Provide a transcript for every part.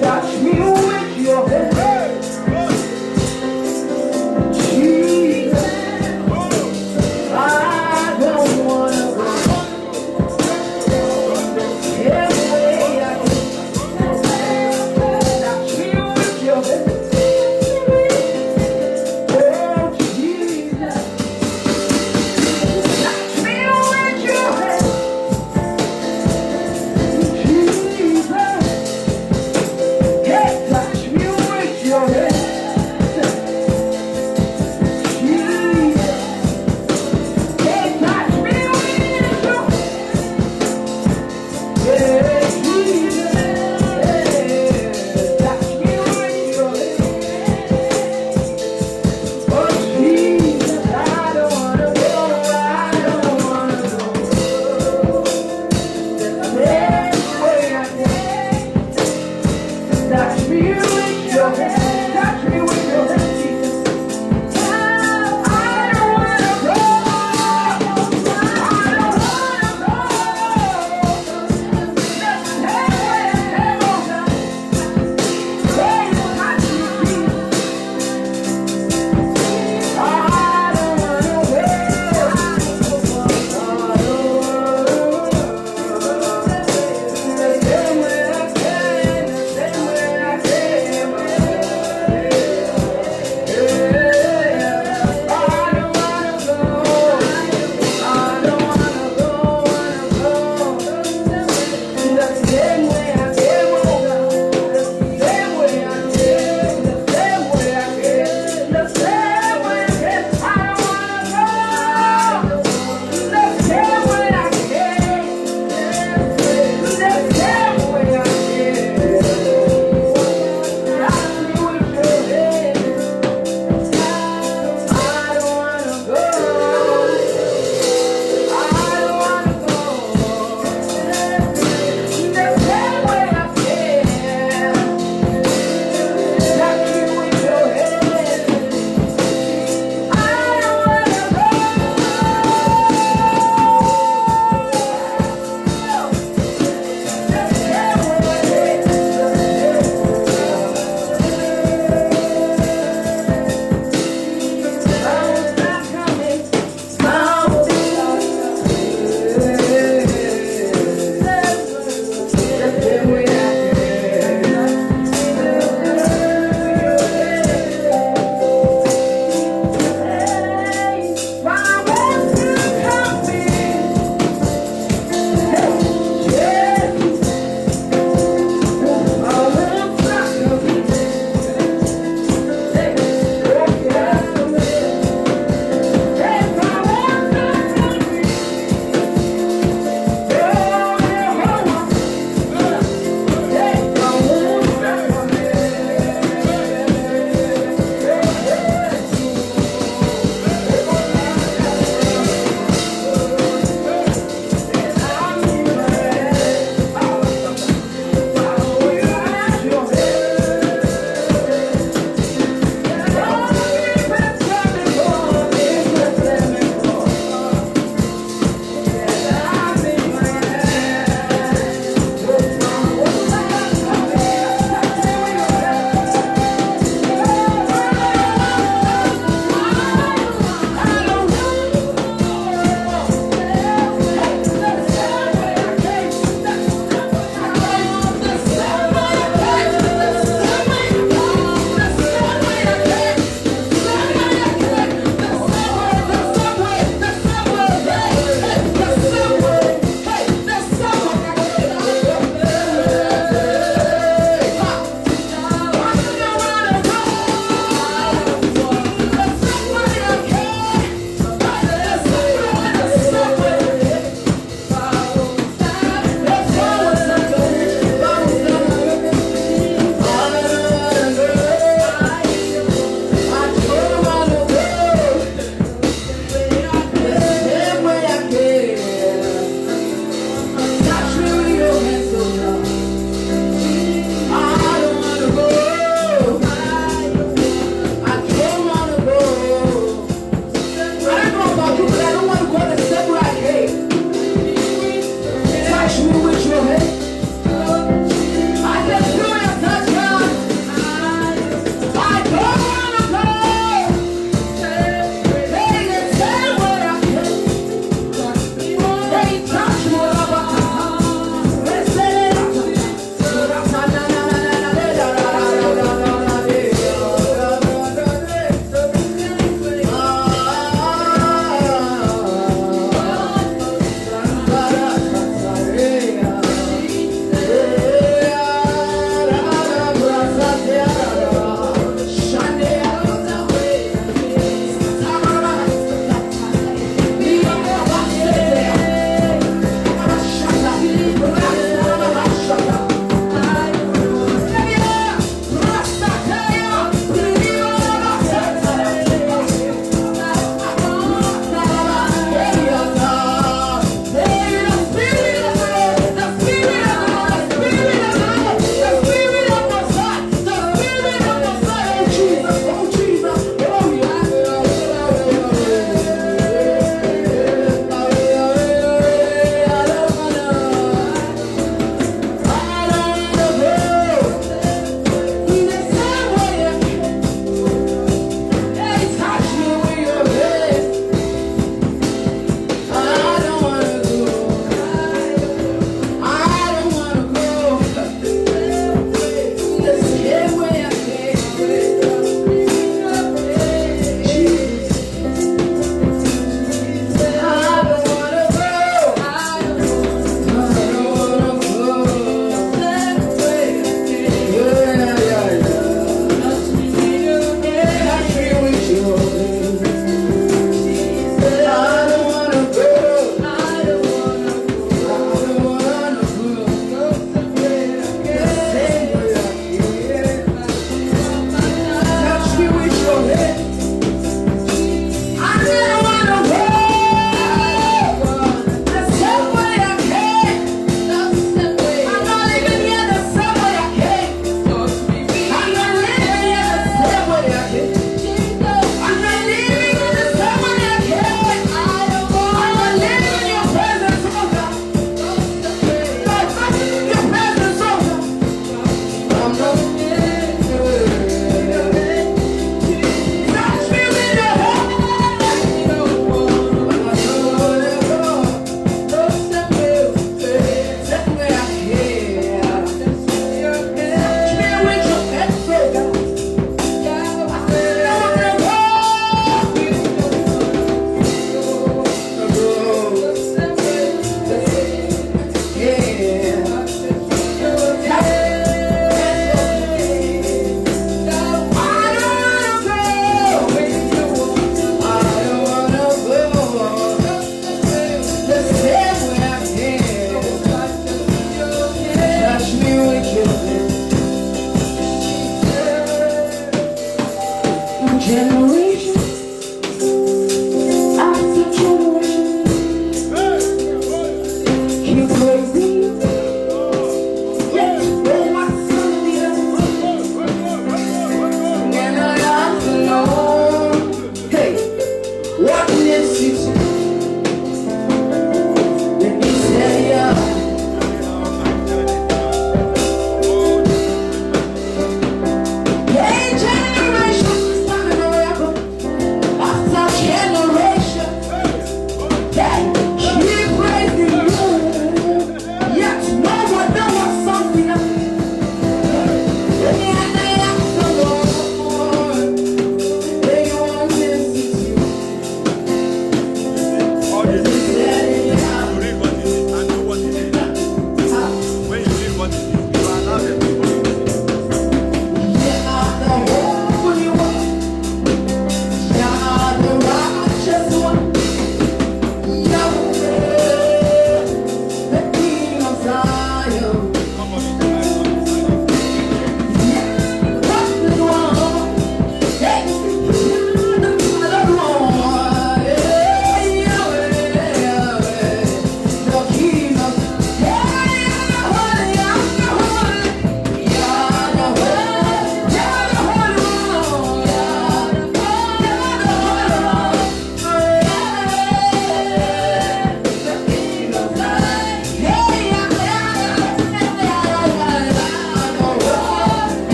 Touch me with your hand. Jesus, I don't wanna go every way I can. Touch me with your hand. Oh, Jesus, touch me with your hand. Jesus.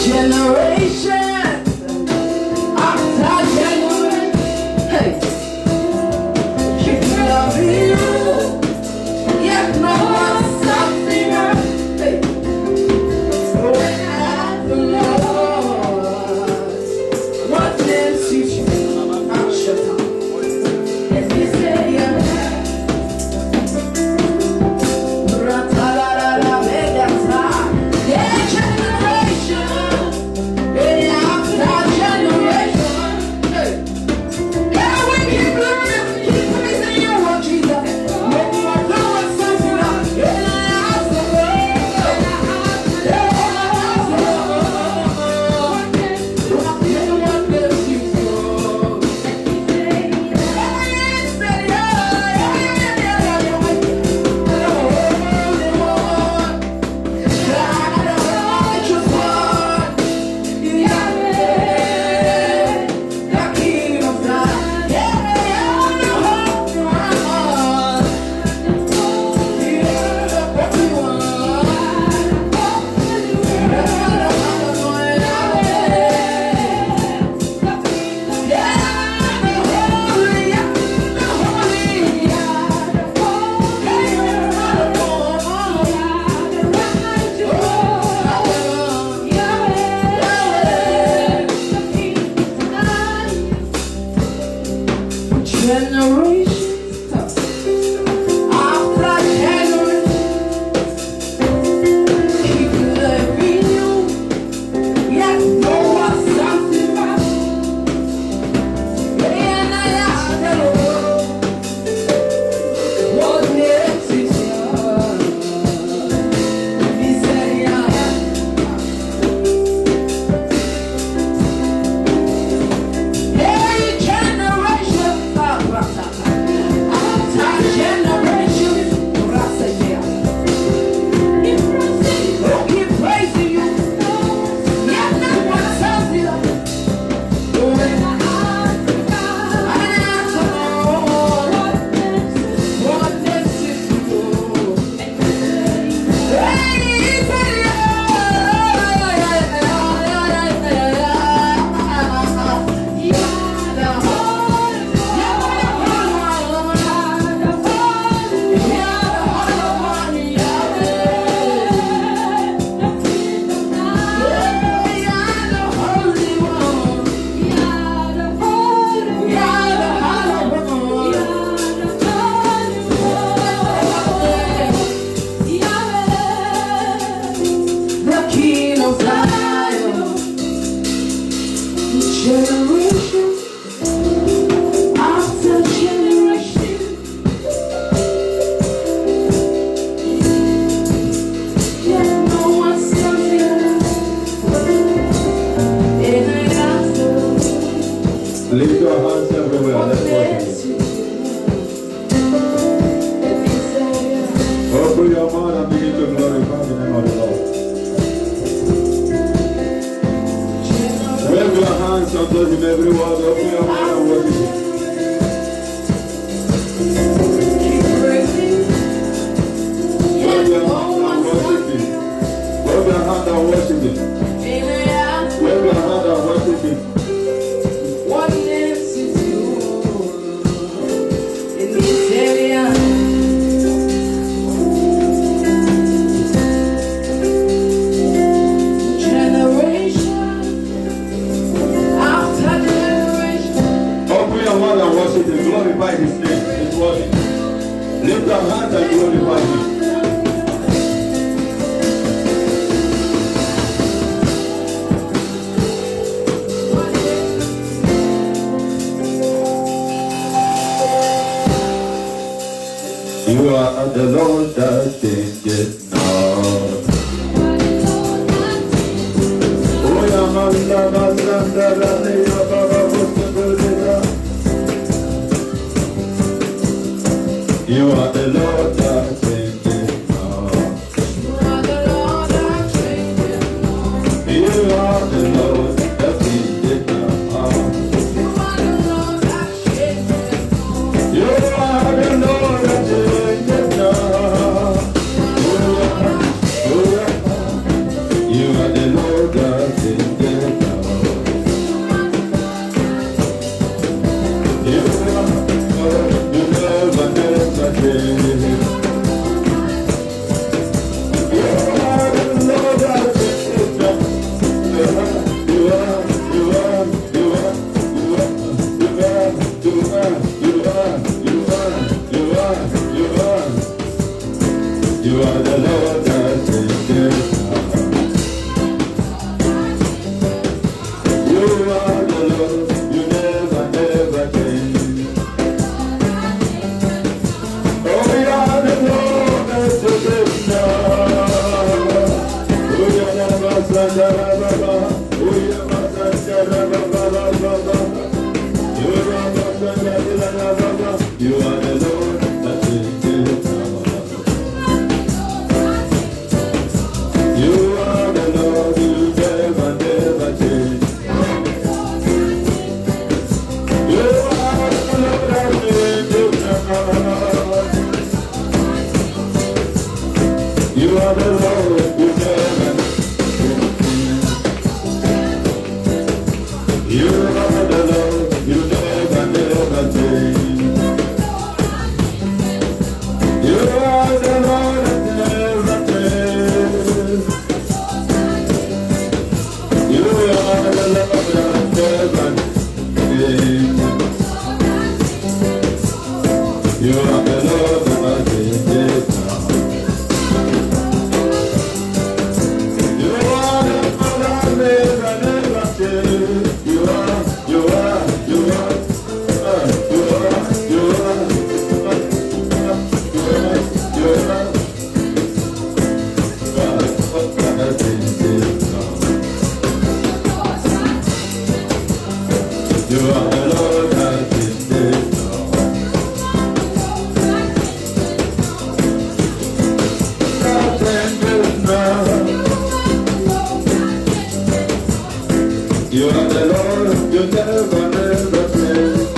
Generation after generation, hey, keep loving you. Yet no one something else. Hey, when I the Lord, what name suits you? I'm shut up. Let me say yeah. Ra-ta-la-la-la, Megata. Yeah, generation. Yeah, after generation. Hey. Yeah, we keep learning, keep praising you, oh Jesus. When you are doing something else, and I ask the Lord, yeah, I ask the Lord, what bless you so? Generations after generations, keep loving you. Yet no one something else. And I ask the Lord, what next is yours? He said, yeah. Hey, generation after generations, we'll keep praising you. Yet no one something else. When I ask the Lord, what next is yours? The King of Zion, generation after generation, yet no one something else. And I ask the Lord, Lift your hands everywhere. what Let's worship next Him. is yours? And he said, yeah. Open your mouth and begin to glorify the name of the Lord. Wave your hands unto Him everywhere. Open your mouth and worship Him. Keep praising, Wave yet your no hands and one worship something Him. Wave your hand and worship Him. And I ask the Wave your hand Lord, and worship Him. what next is yours? In this area, generation after generation, Open your mouth and worship Him. Glorify His name. It's worthy. Lift your hands and glorify Him. You are the Lord that changes not. Oh, yeah, man, you are the Lord that changes not. you are the Lord that changes not. You are the Lord that changes not. You are the Lord that changes not. You are the Lord that changes not. You are the Lord that changes not. the Lord, you never, never change. Oh, you are the Lord that saves now. Oh, you never stand up. Oh, you never stand up. You are the Lord that changes now. You are the Lord, you never, never change. You are the Lord that changes now. You are the Lord, you never change. You are the Lord, you never, never change. You are the Lord that never changes. You are the Lord that never changes. You are the Lord that changes now. You are the Lord that never, never changes. You are. You are the Lord, you never, never change.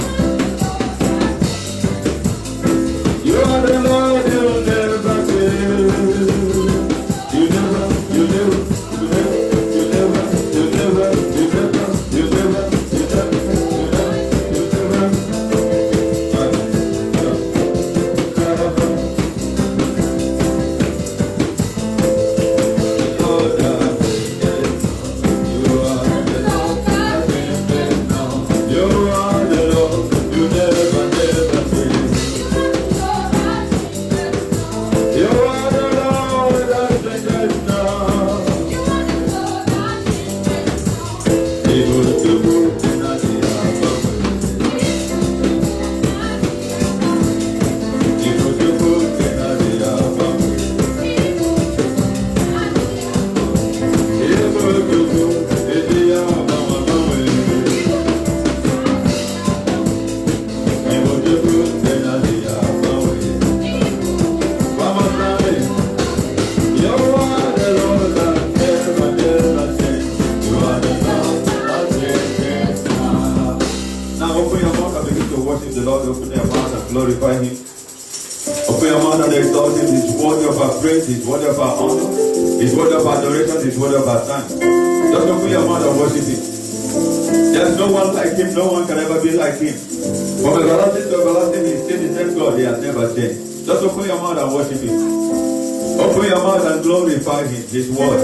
You are the Lord, you never change. You never, you never, you never, you never, you never, you never, you never, you never, you never, glorify him. Open your mouth and exalt him. His word of our praise, his word of our honor, his word of adoration, his word of our thanks. Just open your mouth and worship him. There's no one like him, no one can ever be like him. From everlasting to everlasting, he's still the same God, he has never changed. Just open your mouth and worship him. Open your mouth and glorify him, his word.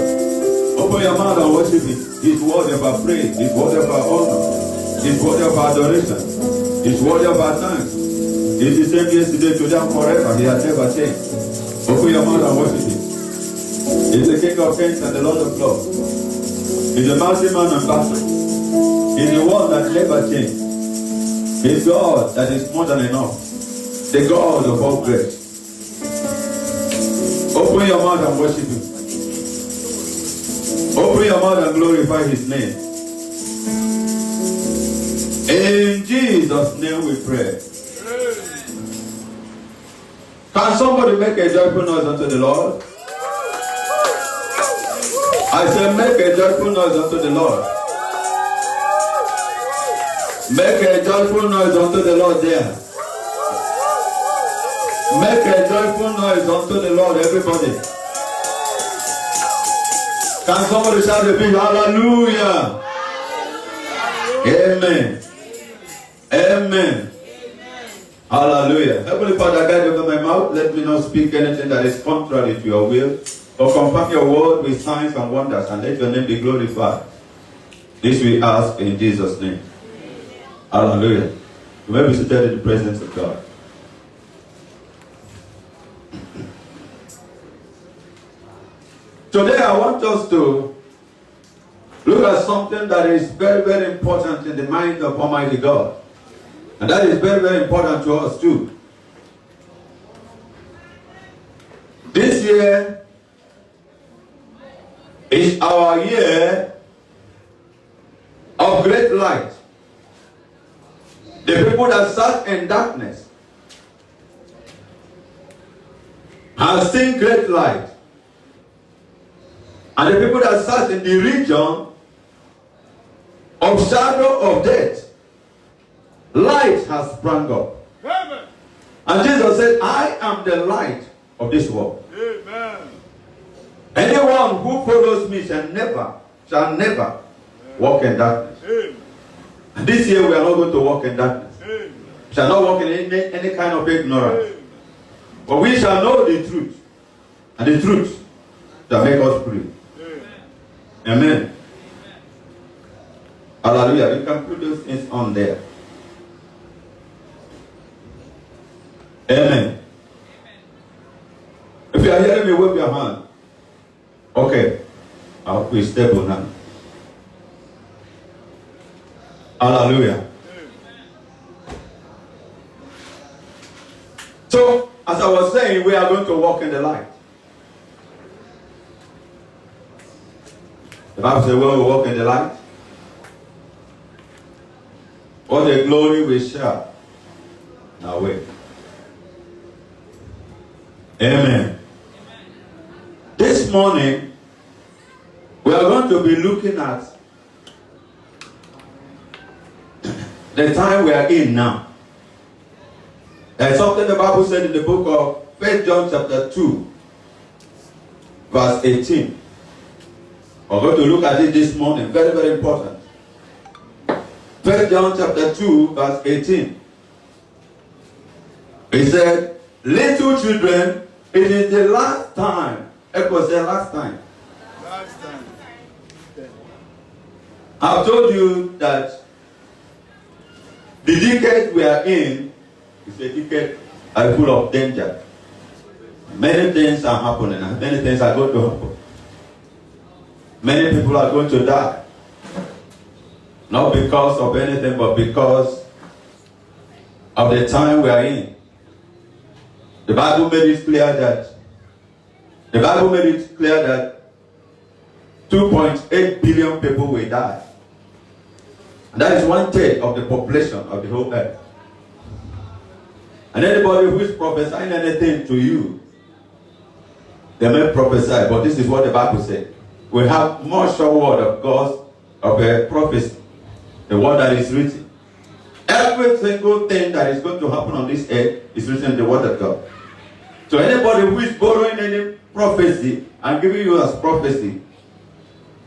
Open your mouth and worship him. His word of our praise, his word of our honor, his word of our adoration, his word of our thanks. He's the same yesterday, today, and forever. He has never changed. Open your mouth and worship him. He's the King of Kings and the Lord of Lords. He's the mighty man and battle. He's the one that never changed. He's God that is more than enough. The God of all grace. Open your mouth and worship him. Open your mouth and glorify his name. In Jesus' name we pray. Can somebody make a joyful noise unto the Lord? I said, make a joyful noise unto the Lord. Make a joyful noise unto the Lord there. Make a joyful noise unto the Lord, everybody. Can somebody shout a big hallelujah? Amen. Amen. Hallelujah. Heavenly Father, guide over my mouth. Let me not speak anything that is contrary to your will, but confirm your word with signs and wonders, and let your name be glorified. This we ask in Jesus' name. Hallelujah. You may be seated in the presence of God. Today I want us to Look at something that is very, very important in the mind of Almighty God. And that is very, very important to us too. This year is our year of great light. The people that sat in darkness have seen great light. And the people that sat in the region of shadow of death, light has sprung up. Amen. And Jesus said, I am the light of this world. Amen. Anyone who follows me shall never walk in darkness. Amen. And this year we are not going to walk in darkness. Amen. We shall not walk in any kind of ignorance. Amen. But we shall know the truth. And the truth shall make us free. Amen. Amen. Hallelujah. You can put those things on there. Amen. If you are hearing me, wave your hand. Okay. I'll be stable now. Hallelujah. So, as I was saying, we are going to walk in the light. The Bible says, when we walk in the light, all the glory we share. Now wait. Amen. This morning, we are going to be looking at the time we are in now. There's something the Bible said in the book of 1 John chapter 2, verse 18. We're going to look at it this morning. Very, very important. 1 John chapter 2, verse 18. He said, little children, it is the last time. Echo said last time. Last time. I've told you that the decade we are in is a decade full of danger. Many things are happening and many things are going to happen. Many people are going to die. Not because of anything, but because of the time we are in. The Bible made it clear that 2.8 billion people will die. And that is 1/3 of the population of the whole earth. And anybody who is prophesying anything to you, they may prophesy, but this is what the Bible said. We have more sure word of God's of a prophecy, the word that is written. Every single thing that is going to happen on this earth is written in the word of God. So anybody who is borrowing any prophecy and giving you as prophecy,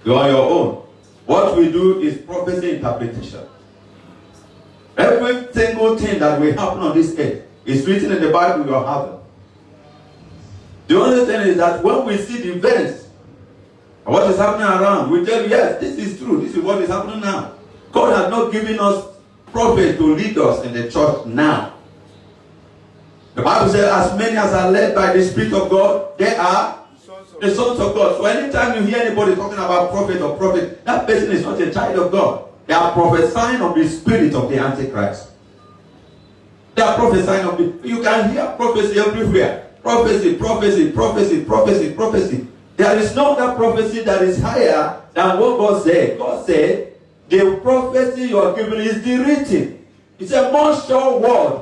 you are your own. What we do is prophecy interpretation. Every single thing that will happen on this earth is written in the Bible you are having. The only thing is that when we see the events, what is happening around, we tell you, yes, this is true. This is what is happening now. God has not given us prophets to lead us in the church now. The Bible says, as many as are led by the Spirit of God, they are the sons of God. So anytime you hear anybody talking about prophet or prophet, that person is not a child of God. They are prophesying of the spirit of the Antichrist. They are prophesying of the... You can hear prophecy everywhere. Prophecy, prophecy, prophecy, prophecy, prophecy. There is no other prophecy that is higher than what God said. God said, the prophecy you are given is the written. It's a more sure word.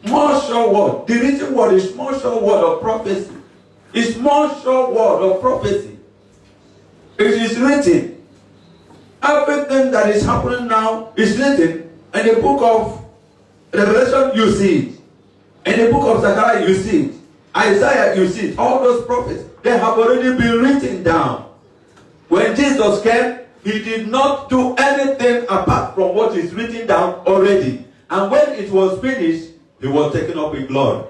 More sure word. The written word is more sure word of prophecy. It's more sure word of prophecy. It is written. Everything that is happening now is written. In the book of Revelation, you see it. In the book of Zechariah, you see it. Isaiah, you see it. All those prophets, they have already been written down. When Jesus came, he did not do anything apart from what is written down already. And when it was finished, he was taken up in glory.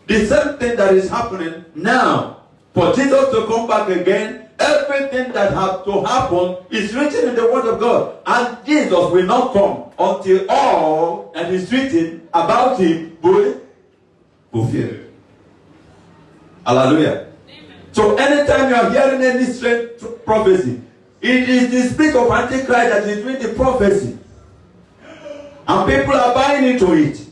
The same thing that is happening now. For Jesus to come back again, everything that has to happen is written in the Word of God. And Jesus will not come until all that is written about him will fulfilled. Hallelujah. Amen. So anytime you are hearing any strange prophecy. It is the spirit of Antichrist that is doing the prophecy. And people are buying into it.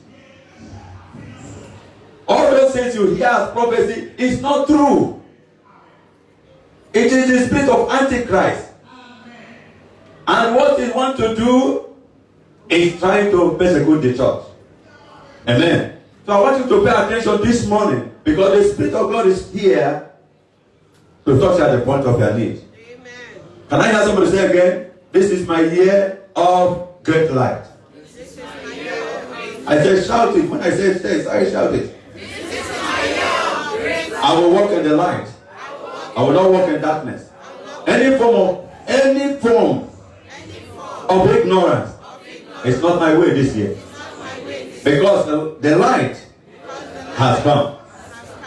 All those things you hear as prophecy is not true. It is the spirit of Antichrist. And what he wants to do is trying to persecute the church. Amen. So I want you to pay attention this morning, because the Spirit of God is here to touch at the point of your need. Amen. Can I hear somebody say again? This is my year of great light. I said shout it. When I say I shout it. I will walk in the light. I will not walk in darkness. Any form of ignorance is not my way this year. Because the light has come,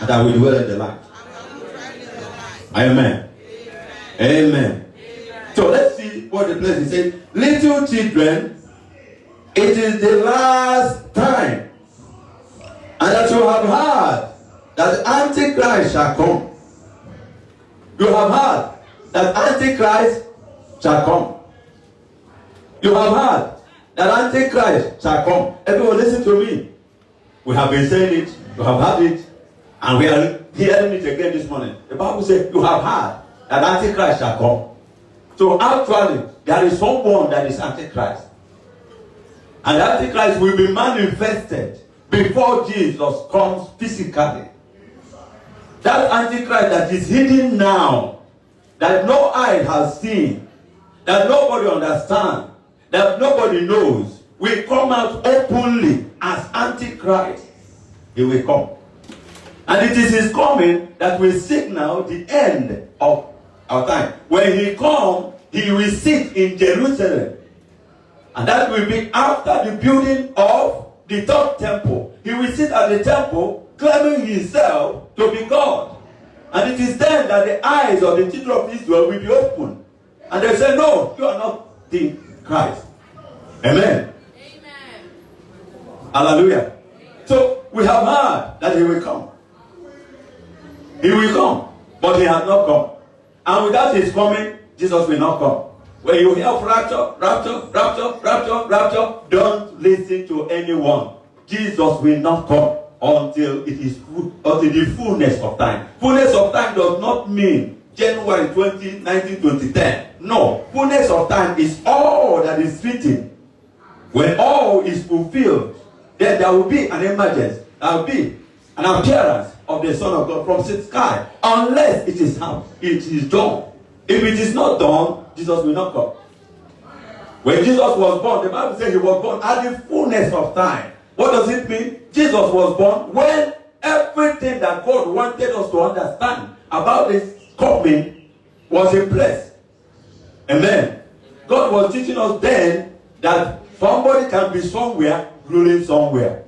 and I will dwell in the light. Amen. Amen. So let's see what the place is saying. Little children, it is the last time, and that you have heard that the Antichrist shall come. You have heard that Antichrist shall come. You have heard that Antichrist shall come. Everyone listen to me. We have been saying it, you have heard it, and we are hearing it again this morning. The Bible says you have heard that Antichrist shall come. So actually, there is someone that is Antichrist. And the Antichrist will be manifested before Jesus comes physically. That Antichrist that is hidden now, that no eye has seen, that nobody understands, that nobody knows, will come out openly as Antichrist. He will come. And it is his coming that will signal the end of our time. When he comes, he will sit in Jerusalem. And that will be after the building of the third temple. He will sit at the temple claiming himself to be God. And it is then that the eyes of the children of Israel will be opened. And they say, no, you are not the Christ. Amen. Amen. Hallelujah. So we have heard that he will come. He will come, but he has not come. And without his coming, Jesus will not come. When you hear rapture, don't listen to anyone. Jesus will not come until it is until the fullness of time. Fullness of time does not mean January 2019, 2010. No, fullness of time is all that is written. When all is fulfilled, then there will be an emergence. There will be an appearance of the Son of God from the sky, unless it is done. If it is not done, Jesus will not come. When Jesus was born, the Bible says he was born at the fullness of time. What does it mean? Jesus was born when everything that God wanted us to understand about his coming was in place. Amen. God was teaching us then that somebody can be somewhere, ruling somewhere.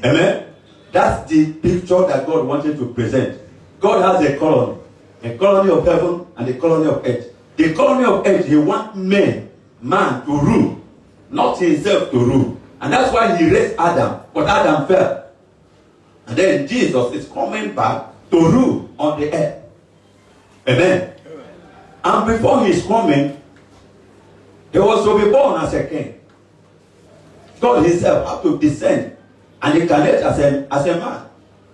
Amen. That's the picture that God wanted to present. God has a colony of heaven and a colony of earth. The colony of earth, he wants man to rule, not himself to rule. And that's why he raised Adam, but Adam fell. And then Jesus is coming back to rule on the earth. Amen. And before his coming, he was to be born as a king. God himself had to descend and incarnate as a man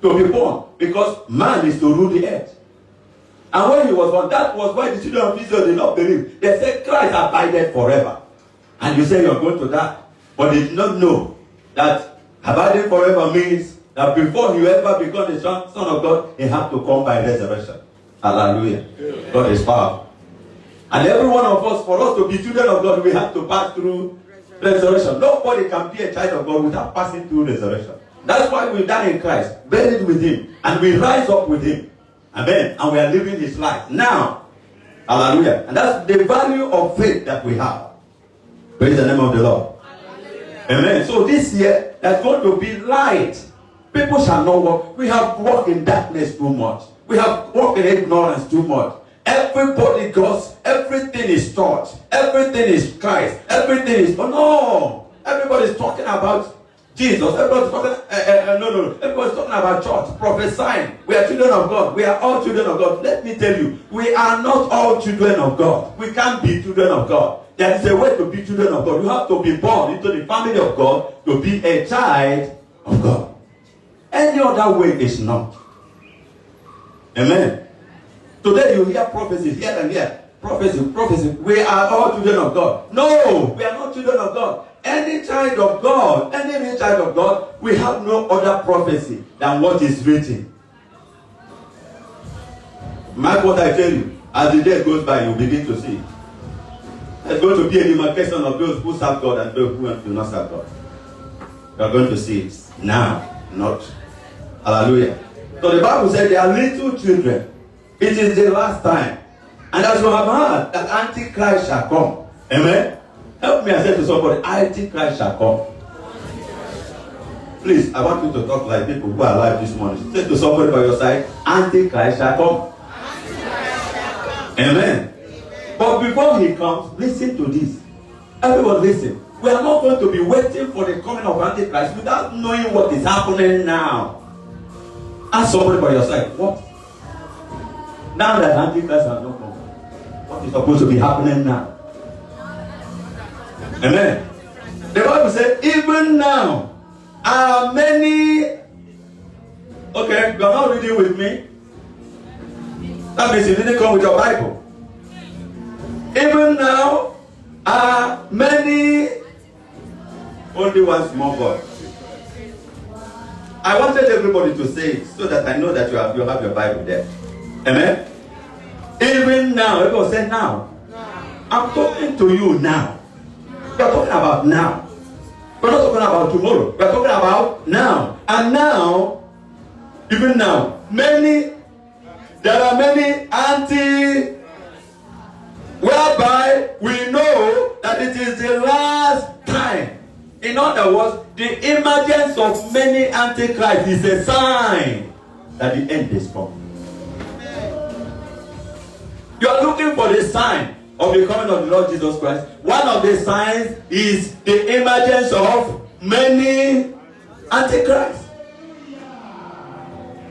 to be born, because man is to rule the earth. And when he was born, that was why the children of Israel did not believe. They said Christ abided forever. And you say you're going to die. But they did not know that abiding forever means that before you ever become the son of God, he had to come by resurrection. Hallelujah. Yeah. God is powerful. And every one of us, for us to be children of God, we have to pass through resurrection. Nobody can be a child of God without passing through resurrection. That's why we die in Christ, buried with him, and we rise up with him. Amen. And we are living his life now. Hallelujah. And that's the value of faith that we have. Praise the name of the Lord. Hallelujah. Amen. So this year, there's going to be light. People shall not walk. We have walked in darkness too much. We have walked in ignorance too much. Everybody goes, everything is taught. Everything is Christ. Everything is, oh no. Everybody is talking about Jesus. Everybody's talking, no. Everybody's talking about church, prophesying. We are children of God. We are all children of God. Let me tell you, we are not all children of God. We can't be children of God. There is a way to be children of God. You have to be born into the family of God to be a child of God. Any other way is not. Amen. Today you hear prophecies here and here. Prophecy. We are all children of God. No, we are not children of God. Any child of God, any real child of God, we have no other prophecy than what is written. Mark what I tell you. As the day goes by, you begin to see. There's going to be a demarcation of those who serve God and those who do not serve God. You are going to see it now, not. Hallelujah. So the Bible said they are little children. It is the last time. And as you have heard, that Antichrist shall come. Amen. Help me, I said to somebody, Antichrist shall come. Please, I want you to talk like people who are alive this morning. Say to somebody by your side, Antichrist shall come. Amen. But before he comes, listen to this. Everyone listen. We are not going to be waiting for the coming of Antichrist without knowing what is happening now. Ask somebody by your side, what? Now that Antichrist has not come, what is supposed to be happening now? Amen. The Bible said, even now are many. Okay, you are not reading with me. That means you didn't come with your Bible. Even now are many. Only one small God. I wanted everybody to say it so that I know that you have your Bible there. Amen. Even now, everyone say now. I'm talking to you now. We are talking about now. We're not talking about tomorrow. We are talking about now. And now, even now, there are many whereby we know that it is the last time. In other words, the emergence of many antichrists is a sign that the end is come. You are looking for the sign of the coming of the Lord Jesus Christ. One of the signs is the emergence of many antichrists.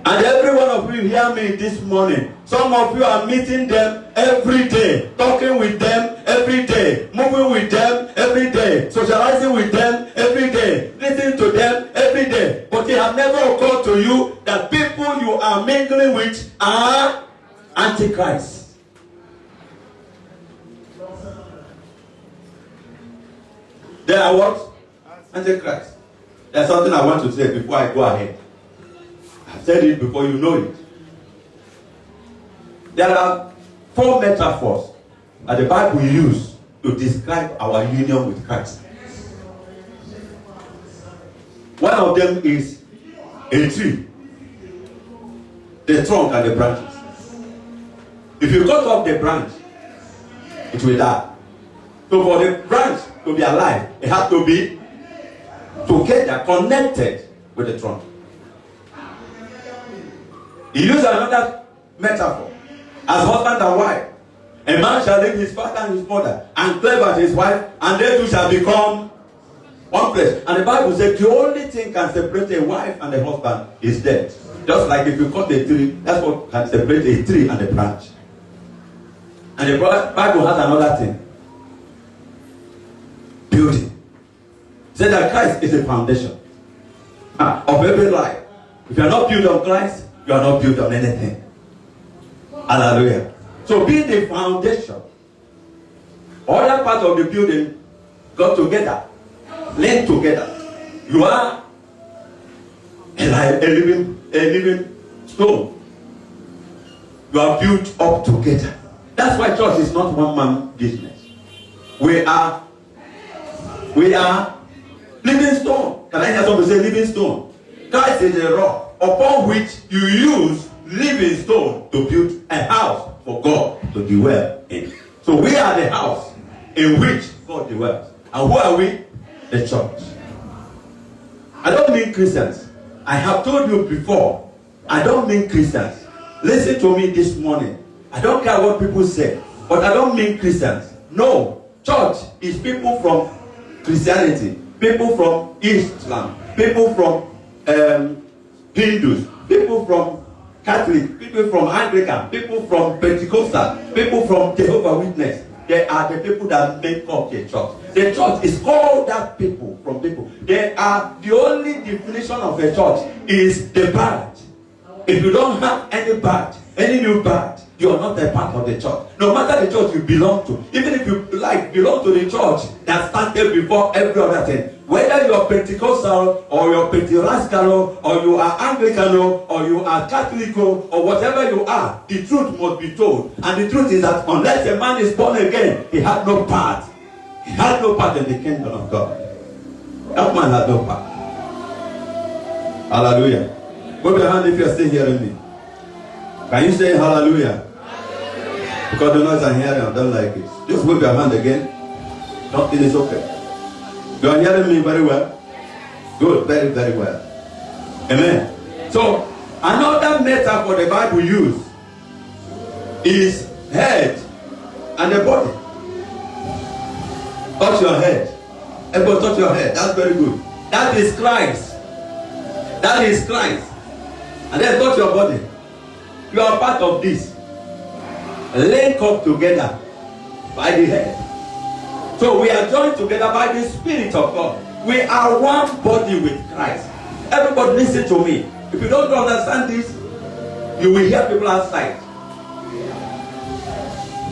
And every one of you hear me this morning. Some of you are meeting them every day, talking with them every day, moving with them every day, socializing with them every day, listening to them every day. But it has never occurred to you that people you are mingling with are antichrists. They are what? Antichrist. There's something I want to say before I go ahead. I've said it before, you know it. There are 4 metaphors that the Bible uses to describe our union with Christ. One of them is a tree, the trunk and the branches. If you cut off the branch, it will die. So for the branch to be alive, it has to be together, connected with the trunk. He used another metaphor as husband and wife. A man shall leave his father and his mother and cleave unto his wife, and they two shall become one flesh. And the Bible said the only thing can separate a wife and a husband is death. Just like if you cut a tree, that's what can separate a tree and a branch. And the Bible has another thing. Building. Say that Christ is the foundation of every life. If you are not built on Christ, you are not built on anything. Hallelujah. So be the foundation. Other part of the building got together, linked together. You are a living stone. You are built up together. That's why church is not one man business. We are living stone. Can I hear somebody say living stone? Christ is a rock upon which you use living stone to build a house for God to dwell in. So we are the house in which God dwells. And who are we? The church. I don't mean Christians. I have told you before, I don't mean Christians. Listen to me this morning. I don't care what people say, but I don't mean Christians. No. Church is people from Christianity people from Islam, people from Hindus, people from Catholic, people from Anglican, people from Pentecostal, people from Jehovah's Witness. They are the people that make up the church. The church is all that people from people. They are the only definition of a church is the badge. If you don't have any badge, any new badge, you are not a part of the church. No matter the church you belong to, even if you belong to the church that started before every other thing, whether you are Pentecostal or you are Pentecostal or you are Anglican or you are Catholic or whatever you are, the truth must be told. And the truth is that unless a man is born again, he had no part. He had no part in the kingdom of God. That man had no part. Hallelujah. Put your hand if you are still hearing me. Can you say hallelujah? Because the noise I'm hearing, I don't like it. Just wave your hand again. Nothing is okay. You are hearing me very well? Good, very, very well. Amen. So, another metaphor the Bible uses is head and the body. Touch your head. Everybody touch your head. That's very good. That is Christ. That is Christ. And then touch your body. You are part of this. Link up together by the head. So we are joined together by the Spirit of God. We are one body with Christ. Everybody listen to me. If you don't understand this, you will hear people outside.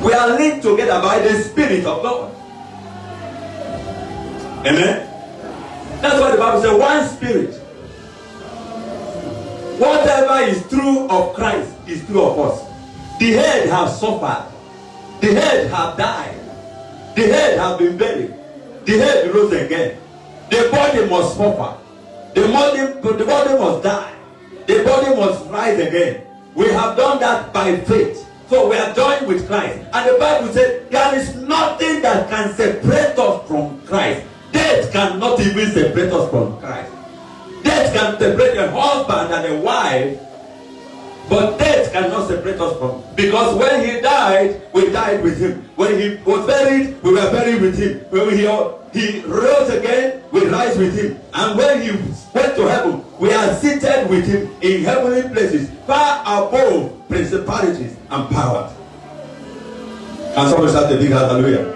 We are linked together by the Spirit of God. Amen. That's why the Bible says one Spirit. Whatever is true of Christ is true of us. The head has suffered. The head has died. The head has been buried. The head rose again. The body must suffer. The body must die. The body must rise again. We have done that by faith. So we are joined with Christ. And the Bible says there is nothing that can separate us from Christ. Death cannot even separate us from Christ. Death can separate a husband and a wife, but death cannot separate us from. Because when he died, we died with him. When he was buried, we were buried with him. When he rose again, we rise with him. And when he went to heaven, we are seated with him in heavenly places, far above principalities and powers. Can somebody shout a big hallelujah?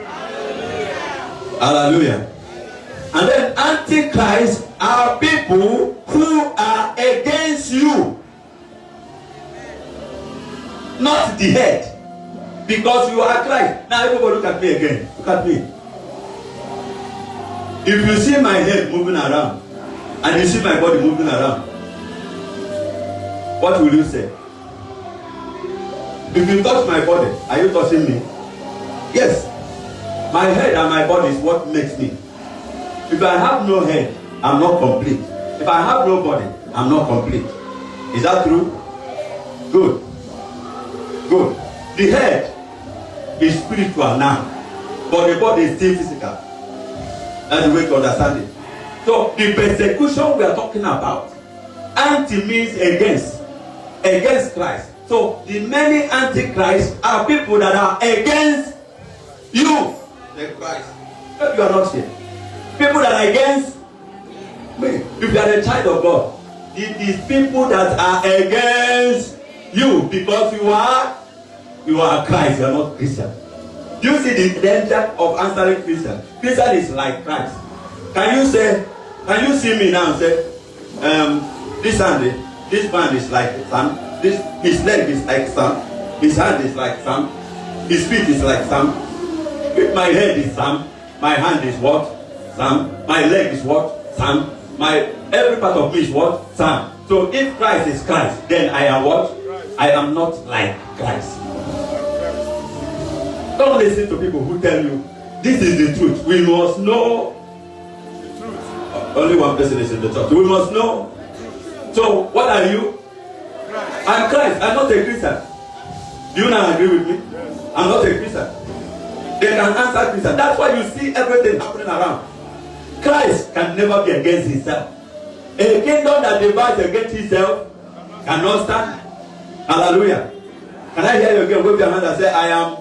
Hallelujah. And then Antichrist are people who are against you. Not the head. Because you are Christ. Now everybody look at me again. Look at me. If you see my head moving around and you see my body moving around, what will you say? If you touch my body, are you touching me? Yes. My head and my body is what makes me. If I have no head, I'm not complete. If I have no body, I'm not complete. Is that true? Good. Good. The head is spiritual now, but the body is still physical. That's the way to understand it. So the persecution we are talking about, anti means against Christ. So the many antichrists are people that are against you, the Christ. But you are not here. People that are against me. If you are a child of God, it is people that are against you because you are Christ, you are not Christian. Do you see the danger of answering Christian? Christian is like Christ. Can you see me now and say, this man is like Sam, his leg is like Sam, his hand is like Sam, his feet is like Sam, my head is Sam, my hand is what? Sam, my leg is what? Sam, every part of me is what? Sam. So if Christ is Christ, then I am what? I am not like Christ. Don't listen to people who tell you this is the truth. We must know the truth. Only one person is in the church. We must know. So what are you? Christ. I'm Christ. I'm not a Christian. Do you now agree with me? Yes. I'm not a Christian. They can answer Christian. That's why you see everything happening around. Christ can never be against himself. A kingdom that divides against itself cannot stand. Hallelujah. Can I hear you again? Wave your hand and say, I am.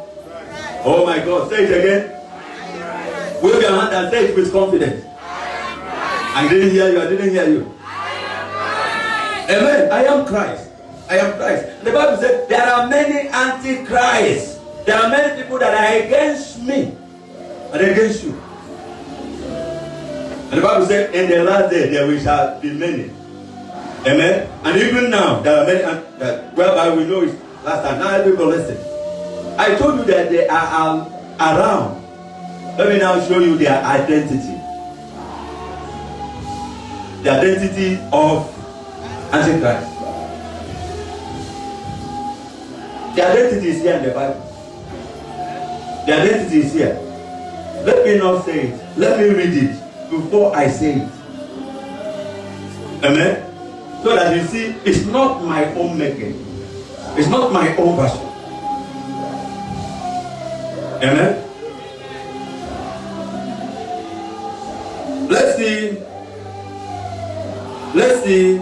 Oh my God. Say it again. Wave your hand and say it with confidence. I didn't hear you. I didn't hear you. Amen. I am Christ. I am Christ. The Bible says there are many antichrists. There are many people that are against me and against you. And the Bible says in the last day there will shall be many. Amen. And even now there are many whereby we know it last time. Now everybody listen. I told you that they are around. Let me now show you their identity. The identity of Antichrist. The identity is here in the Bible. The identity is here. Let me not say it. Let me read it before I say it. Amen. So that you see, it's not my own making. It's not my own version. Amen. Let's see. Let's see.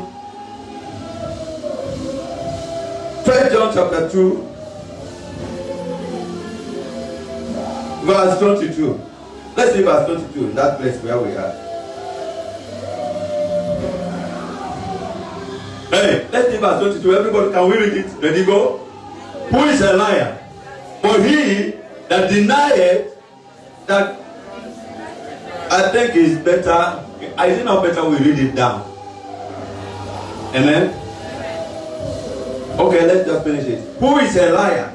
1 John chapter 2, verse 22. Let's see verse 22, that place where we are. Hey, let's see verse 22. Everybody, can we read it? Ready, go? Who is a liar? For he that denieth that, I think is better. I think not better we read it down. Amen. Okay, let's just finish it. Who is a liar?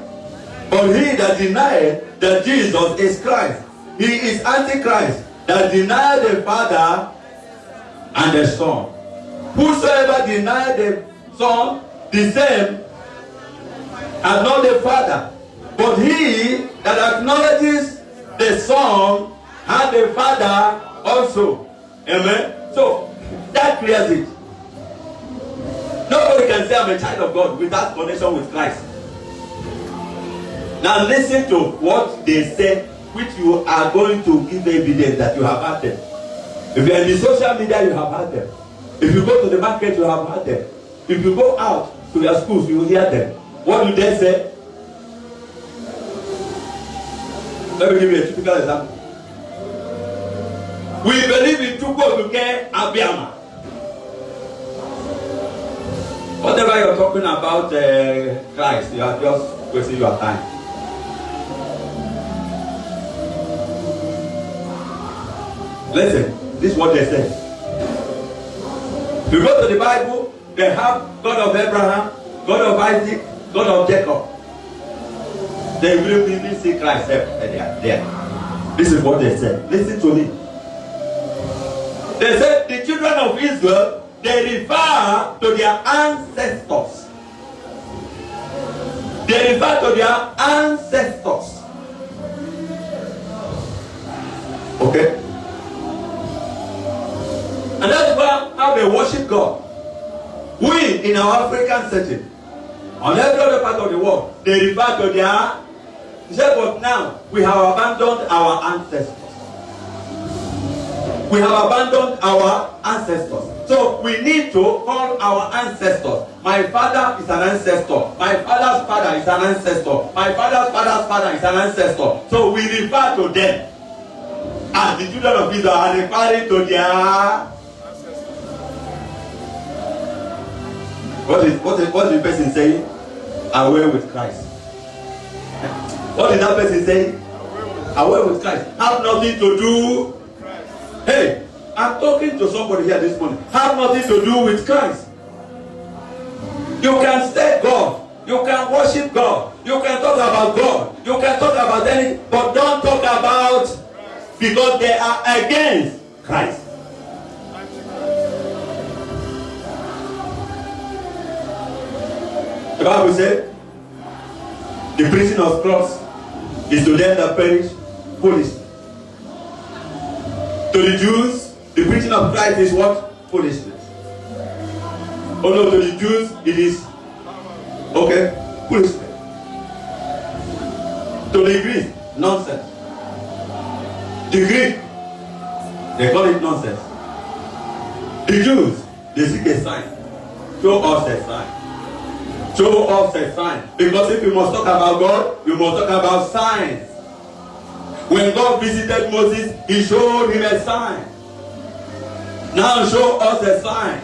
But he that denieth that Jesus is Christ. He is Antichrist that denieth the Father and the Son. Whosoever denieth the Son, the same and not the Father. But he that acknowledges the Son and the Father also. Amen. So that clears it. Nobody can say I'm a child of God without connection with Christ. Now listen to what they say, which you are going to give evidence that you have heard them. If you are in the social media, you have heard them. If you go to the market, you have heard them. If you go out to your schools, you will hear them. What do they say? Let me give you a typical example. We believe in Chukwuebuka Abiama. Whatever you're talking about Christ, you are just wasting your time. Listen, this is what they say. You go to the Bible, they have God of Abraham, God of Isaac, God of Jacob. They will even see Christ there. This is what they say. Listen to me. They said the children of Israel, they refer to their ancestors. They refer to their ancestors. Okay? And that's how they worship God. We, in our African setting, on every other part of the world, they refer to their... He said, but now, we have abandoned our ancestors. We have abandoned our ancestors. So we need to call our ancestors. My father is an ancestor. My father's father is an ancestor. My father's father's father is an ancestor. So we refer to them. And the children of Israel are referring to their... What is the person saying? Away with Christ. What is that person saying? Away with Christ. Have nothing to do. Hey, I'm talking to somebody here this morning. Have nothing to do with Christ. You can stay God. You can worship God. You can talk about God. You can talk about anything, but don't talk about because they are against Christ. The Bible said, the preaching of cross is to them that perish foolish. To the Jews, the preaching of Christ is what? Foolishness. Oh no, to the Jews, it is okay, foolishness. To the Greeks, nonsense. The Greek, they call it nonsense. The Jews, they seek a sign. Show us a sign. Show us a sign. Because if you must talk about God, you must talk about signs. When God visited Moses, he showed him a sign. Now show us a sign.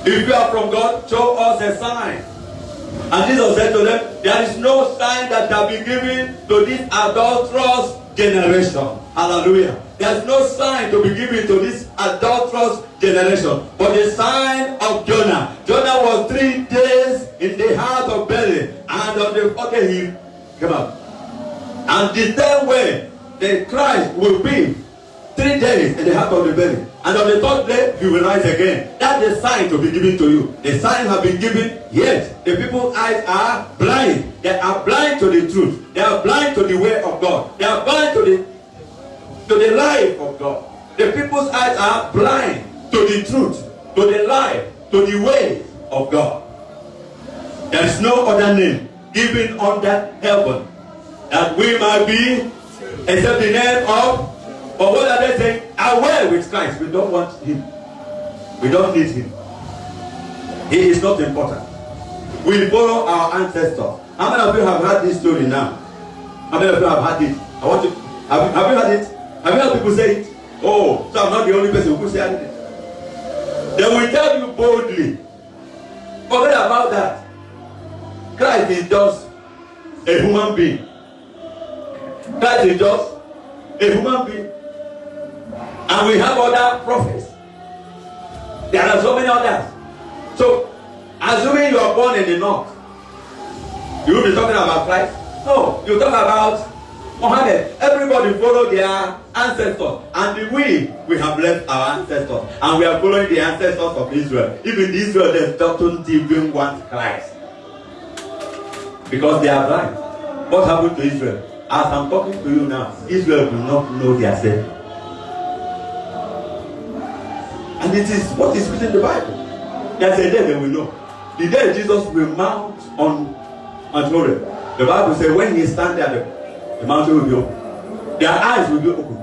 If you are from God, show us a sign. And Jesus said to them, there is no sign that shall be given to this adulterous generation. Hallelujah. There is no sign to be given to this adulterous generation. But the sign of Jonah. Jonah was 3 days in the heart of belly. And on the fourth day he came out. And the same way the Christ will be 3 days in the heart of the belly. And on the third day, he will rise again. That's the sign to be given to you. The sign have been given, yet the people's eyes are blind. They are blind to the truth. They are blind to the way of God. They are blind to the life of God. The people's eyes are blind to the truth, to the life, to the way of God. There is no other name given under heaven that we might be except the name of. But what are they saying? Aware with Christ. We don't want him. We don't need him. He is not important. We follow our ancestors. How many of you have heard this story now? How many of you have heard it? I want to. Have you heard it? Have you heard people say it? Oh, so I'm not the only person who could say it. They will tell you boldly. Forget about that. Christ is just a human being. Christ is just a human being. And we have other prophets. There are so many others. So, assuming you are born in the north, you will be talking about Christ? No, you talk about Muhammad. Everybody follow their ancestors. And we have left our ancestors. And we are following the ancestors of Israel. Even Israel, they don't even want Christ. Because they are blind. What happened to Israel? As I'm talking to you now, Israel will not know their Savior. And it is what is written in the Bible. There's a day they will know. The day Jesus will mount on Horeb. The Bible says when he stands there, the mountain will be open. Their eyes will be open.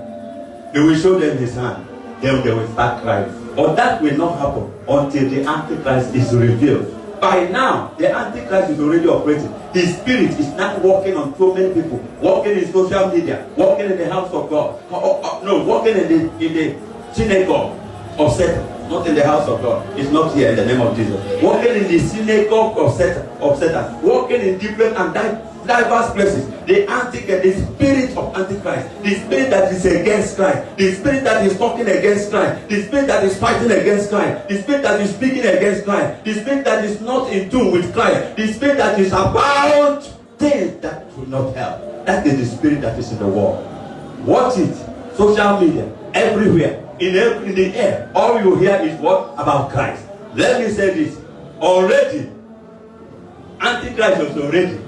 He will show them his hand. Then they will start crying. But that will not happen until the Antichrist is revealed. By now, the Antichrist is already operating. His spirit is not working on so many people. Working in social media. Working in the house of God. No, working in the synagogue of Satan, not in the house of God. It's not here in the name of Jesus. Walking in the synagogue of Satan, walking in different and diverse places. The spirit of Antichrist, the spirit that is against Christ, the spirit that is talking against Christ, the spirit that is fighting against Christ, the spirit that is speaking against Christ, the spirit that is not in tune with Christ, the spirit that is about things that will not help. That is the spirit that is in the world. Watch it. Social media, everywhere. In the air, all you hear is what? About Christ. Let me say this. Already, Antichrist was already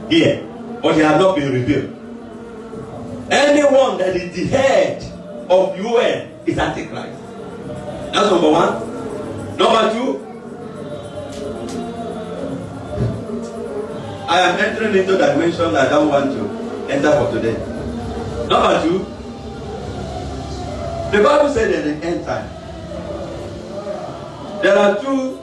here, but he has not been revealed. Anyone that is the head of UN is Antichrist. That's number one. Number two, I am entering into that dimension that I don't want to enter for today. Number two, the Bible said in the end time, there are two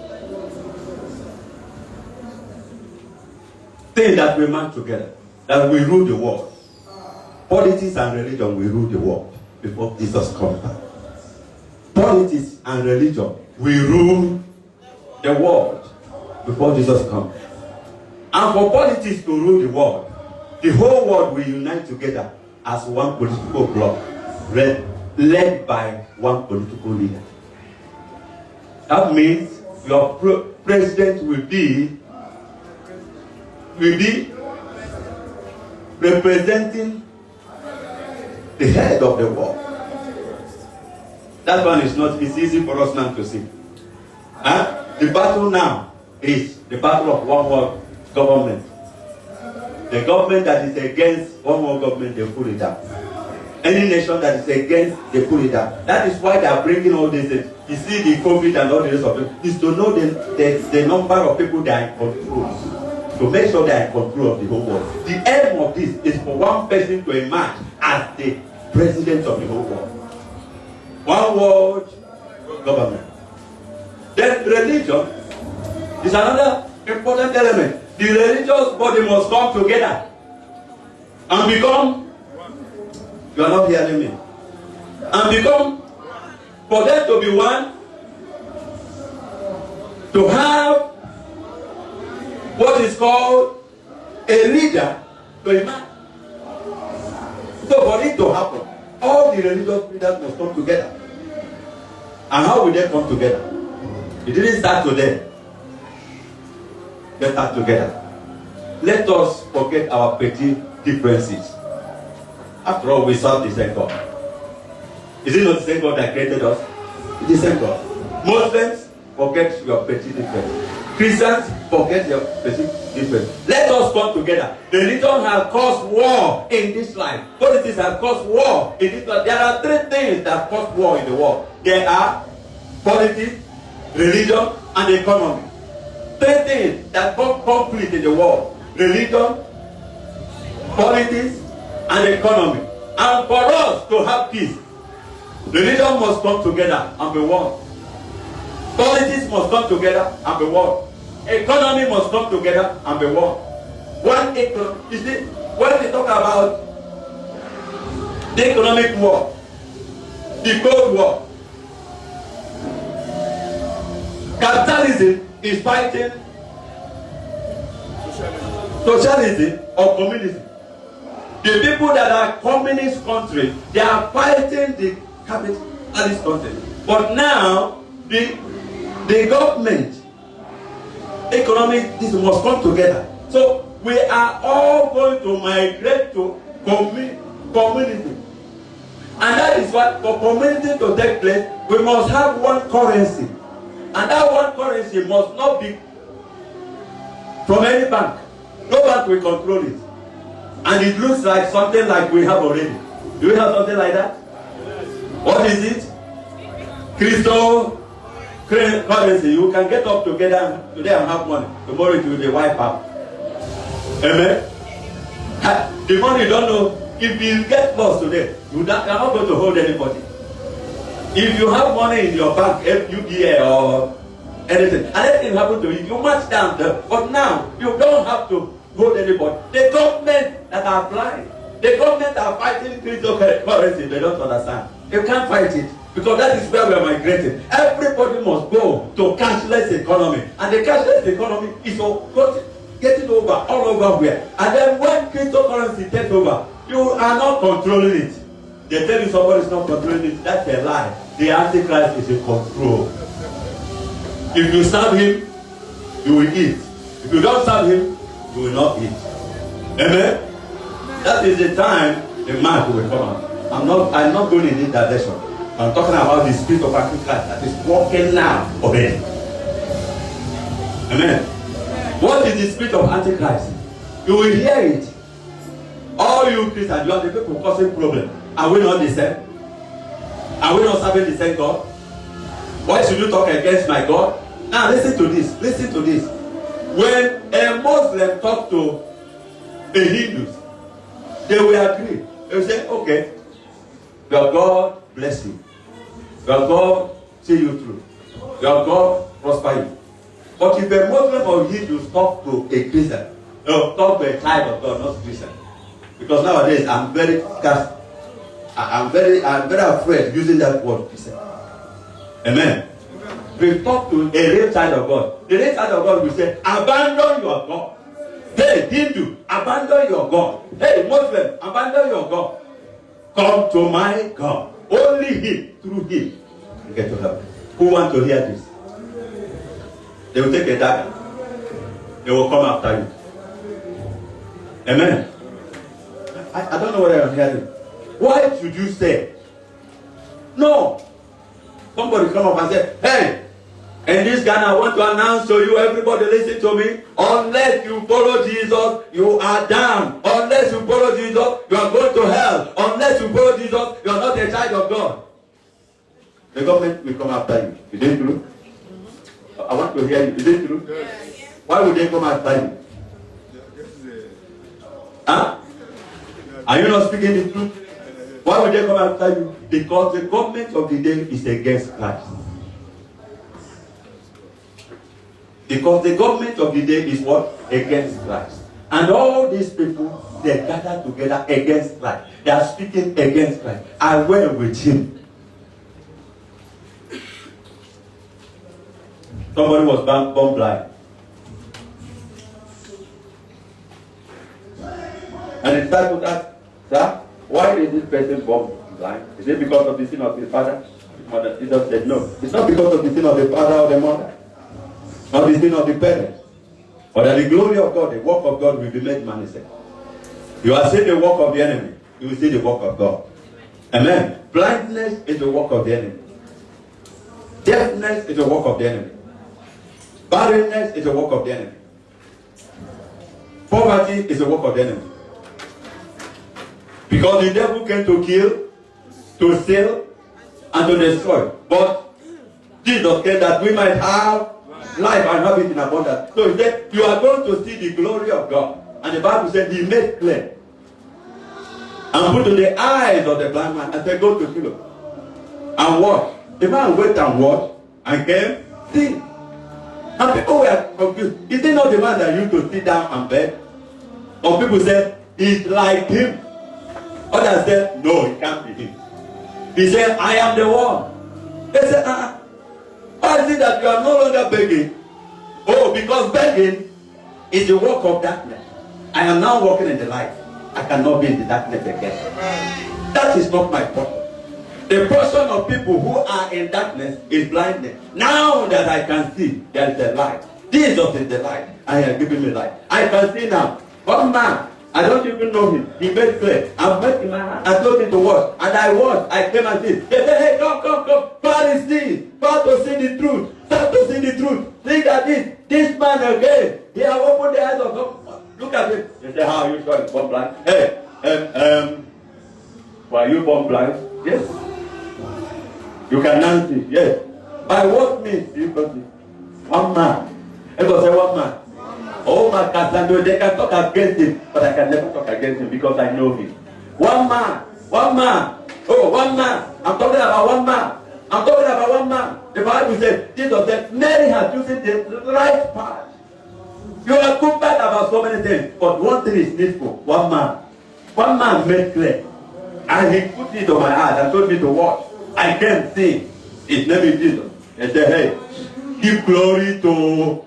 things that we match together, that we rule the world. Politics and religion will rule the world before Jesus comes back. Politics and religion will rule the world before Jesus comes. And for politics to rule the world, the whole world will unite together as one political bloc, led by one political leader. That means your president will be representing the head of the world. That one is not, it's easy for us now to see. The battle now is the battle of one world government. The government that is against one world government, they pull it down. Any nation that is against, they pull it down. That is why they are bringing all this in. You see the COVID and all the rest of it, is to know the number of people that are in control. To make sure they are in control of the whole world. The aim of this is for one person to emerge as the president of the whole world. One world government. Then religion is another important element. The religious body must come together and become, you are not hearing me, and become For them to be one, to have what is called a leader to a man. So for it to happen, all the religious leaders must come together. And how will they come together? It didn't start today. They start together. Let us forget our petty differences. After all, we serve the same God. Is it not the same God that created us? It's the same God. Muslims, forget your petty difference. Christians, forget your petty difference. Let us come together. Religion has caused war in this life. Politics have caused war in this life. There are three things that cause war in the world. There are politics, religion, and economy. Three things that cause conflict in the world. Religion, politics, and economy. And for us to have peace, religion must come together and be one. Politics must come together and be one. Economy must come together and be one. One economy. You see, when we talk about the economic war, the Cold War, capitalism is fighting socialism or communism. The people that are communist countries, they are fighting the capitalist country. But now, the government, economic, this must come together. So we are all going to migrate to community. And that is what, for community to take place, we must have one currency. And that one currency must not be from any bank. No bank will control it. And it looks like something like we have already. Do we have something like that? What is it? Cryptocurrency. You can get up together today and have money. Tomorrow it will be wiped out. Amen? The money you don't know. If you get lost today, you are not going to hold anybody. If you have money in your bank, FUBA or anything, and anything happen to you, you march down there. But now, you don't have to hold anybody. The government that are blind, the government that are fighting cryptocurrency, they don't understand. You can't fight it because that is where we are migrating. Everybody must go to cashless economy, and the cashless economy is getting over all over where. And then when cryptocurrency takes over, you are not controlling it. They tell you somebody is not controlling it. That's a lie. The Antichrist is in control. If you serve him, you will eat. If you don't serve him, you will not eat. Amen? That is the time the mark will come out. I'm not going in this direction. I'm talking about the spirit of Antichrist that is walking now already. Amen? What is the spirit of Antichrist? You will hear it. All you Christians, you are the people causing problem. Are we not the same? Are we not serving the same God? Why should you talk against my God? Now listen to this. Listen to this. When a Muslim talk to a Hindu, they will agree. They will say, okay, your God bless you. Your God see you through. Your God prosper you. But if a Muslim or Hindu talk to a Christian, talk to a child of God, not Christian. Because nowadays I'm very scarce. I'm very afraid using that word Christian. Amen. We talk to a real child of God. The real child of God will say, abandon your God. Hey, Hindu, abandon your God. Hey, Muslim, abandon your God. Come to my God. Only him, through him, you get to heaven. Who want to hear this? They will take a dagger. They will come after you. Amen. I don't know what I'm hearing. Why should you say? No. Somebody come up and say, hey, in this Ghana, I want to announce to you, everybody listen to me. Unless you follow Jesus, you are damned. Unless you follow Jesus, you are going to hell. Unless you follow Jesus, you are not a child of God. The government will come after you. Is it true? I want to hear you. Is it true? Yes. Why would they come after you? Huh? Are you not speaking the truth? Why would they come after you? Because the government of the day is against Christ. Because the government of the day is what? Against Christ. And all these people, they gather together against Christ. They are speaking against Christ. I went with him. Somebody was born blind. And the disciples asked, sir, why is this person born blind? Is it because of the sin of his father? His mother? Jesus said, no. It's not because of the sin of the father or the mother, or the sin of the parents, but that the glory of God, the work of God will be made manifest. You are seeing the work of the enemy, you will see the work of God. Amen. Blindness is the work of the enemy. Deafness is the work of the enemy. Barrenness is the work of the enemy. Poverty is the work of the enemy. Because the devil came to kill, to steal, and to destroy. But Jesus said that we might have life and have it in abundance. So he said, you are going to see the glory of God. And the Bible said he made clear. And put to the eyes of the blind man and said, go to Siloam. And watch. The man went and watched and came, see. And people were confused. Is it not the man that used to sit down and beg? Or people said, it's like him. Others said, no, it can't be him. He said, I am the one. They said, why is it that you are no longer begging? Oh, because begging is the work of darkness. I am now walking in the light. I cannot be in the darkness again. That is not my portion. The portion of people who are in darkness is blindness. Now that I can see, there is a light. Jesus is the light. I have given me light. I can see now. One man, I don't even know him. He made clear. I met in my hand. I told him to watch. And I watched. I came and see. They said, hey, come. God is see. God to see the truth. Start to see the truth. Look at this man again. He has opened the eyes of God. Look at him. They say, how are you sure he's born blind? Hey, were you born blind? Yes. You can now see. Yes. By what means do you got it? One man. Everybody say one man. Oh my God, they can talk against him, but I can never talk against him because I know him. One man. Oh, one man. I'm talking about one man. The Bible says, Jesus said, Mary has chosen the right path. You are good bad about so many things, but one thing is needful. One man made clear. And he put it on my eyes and told me to watch. I can't see. His name is Jesus. He said, hey, give glory to...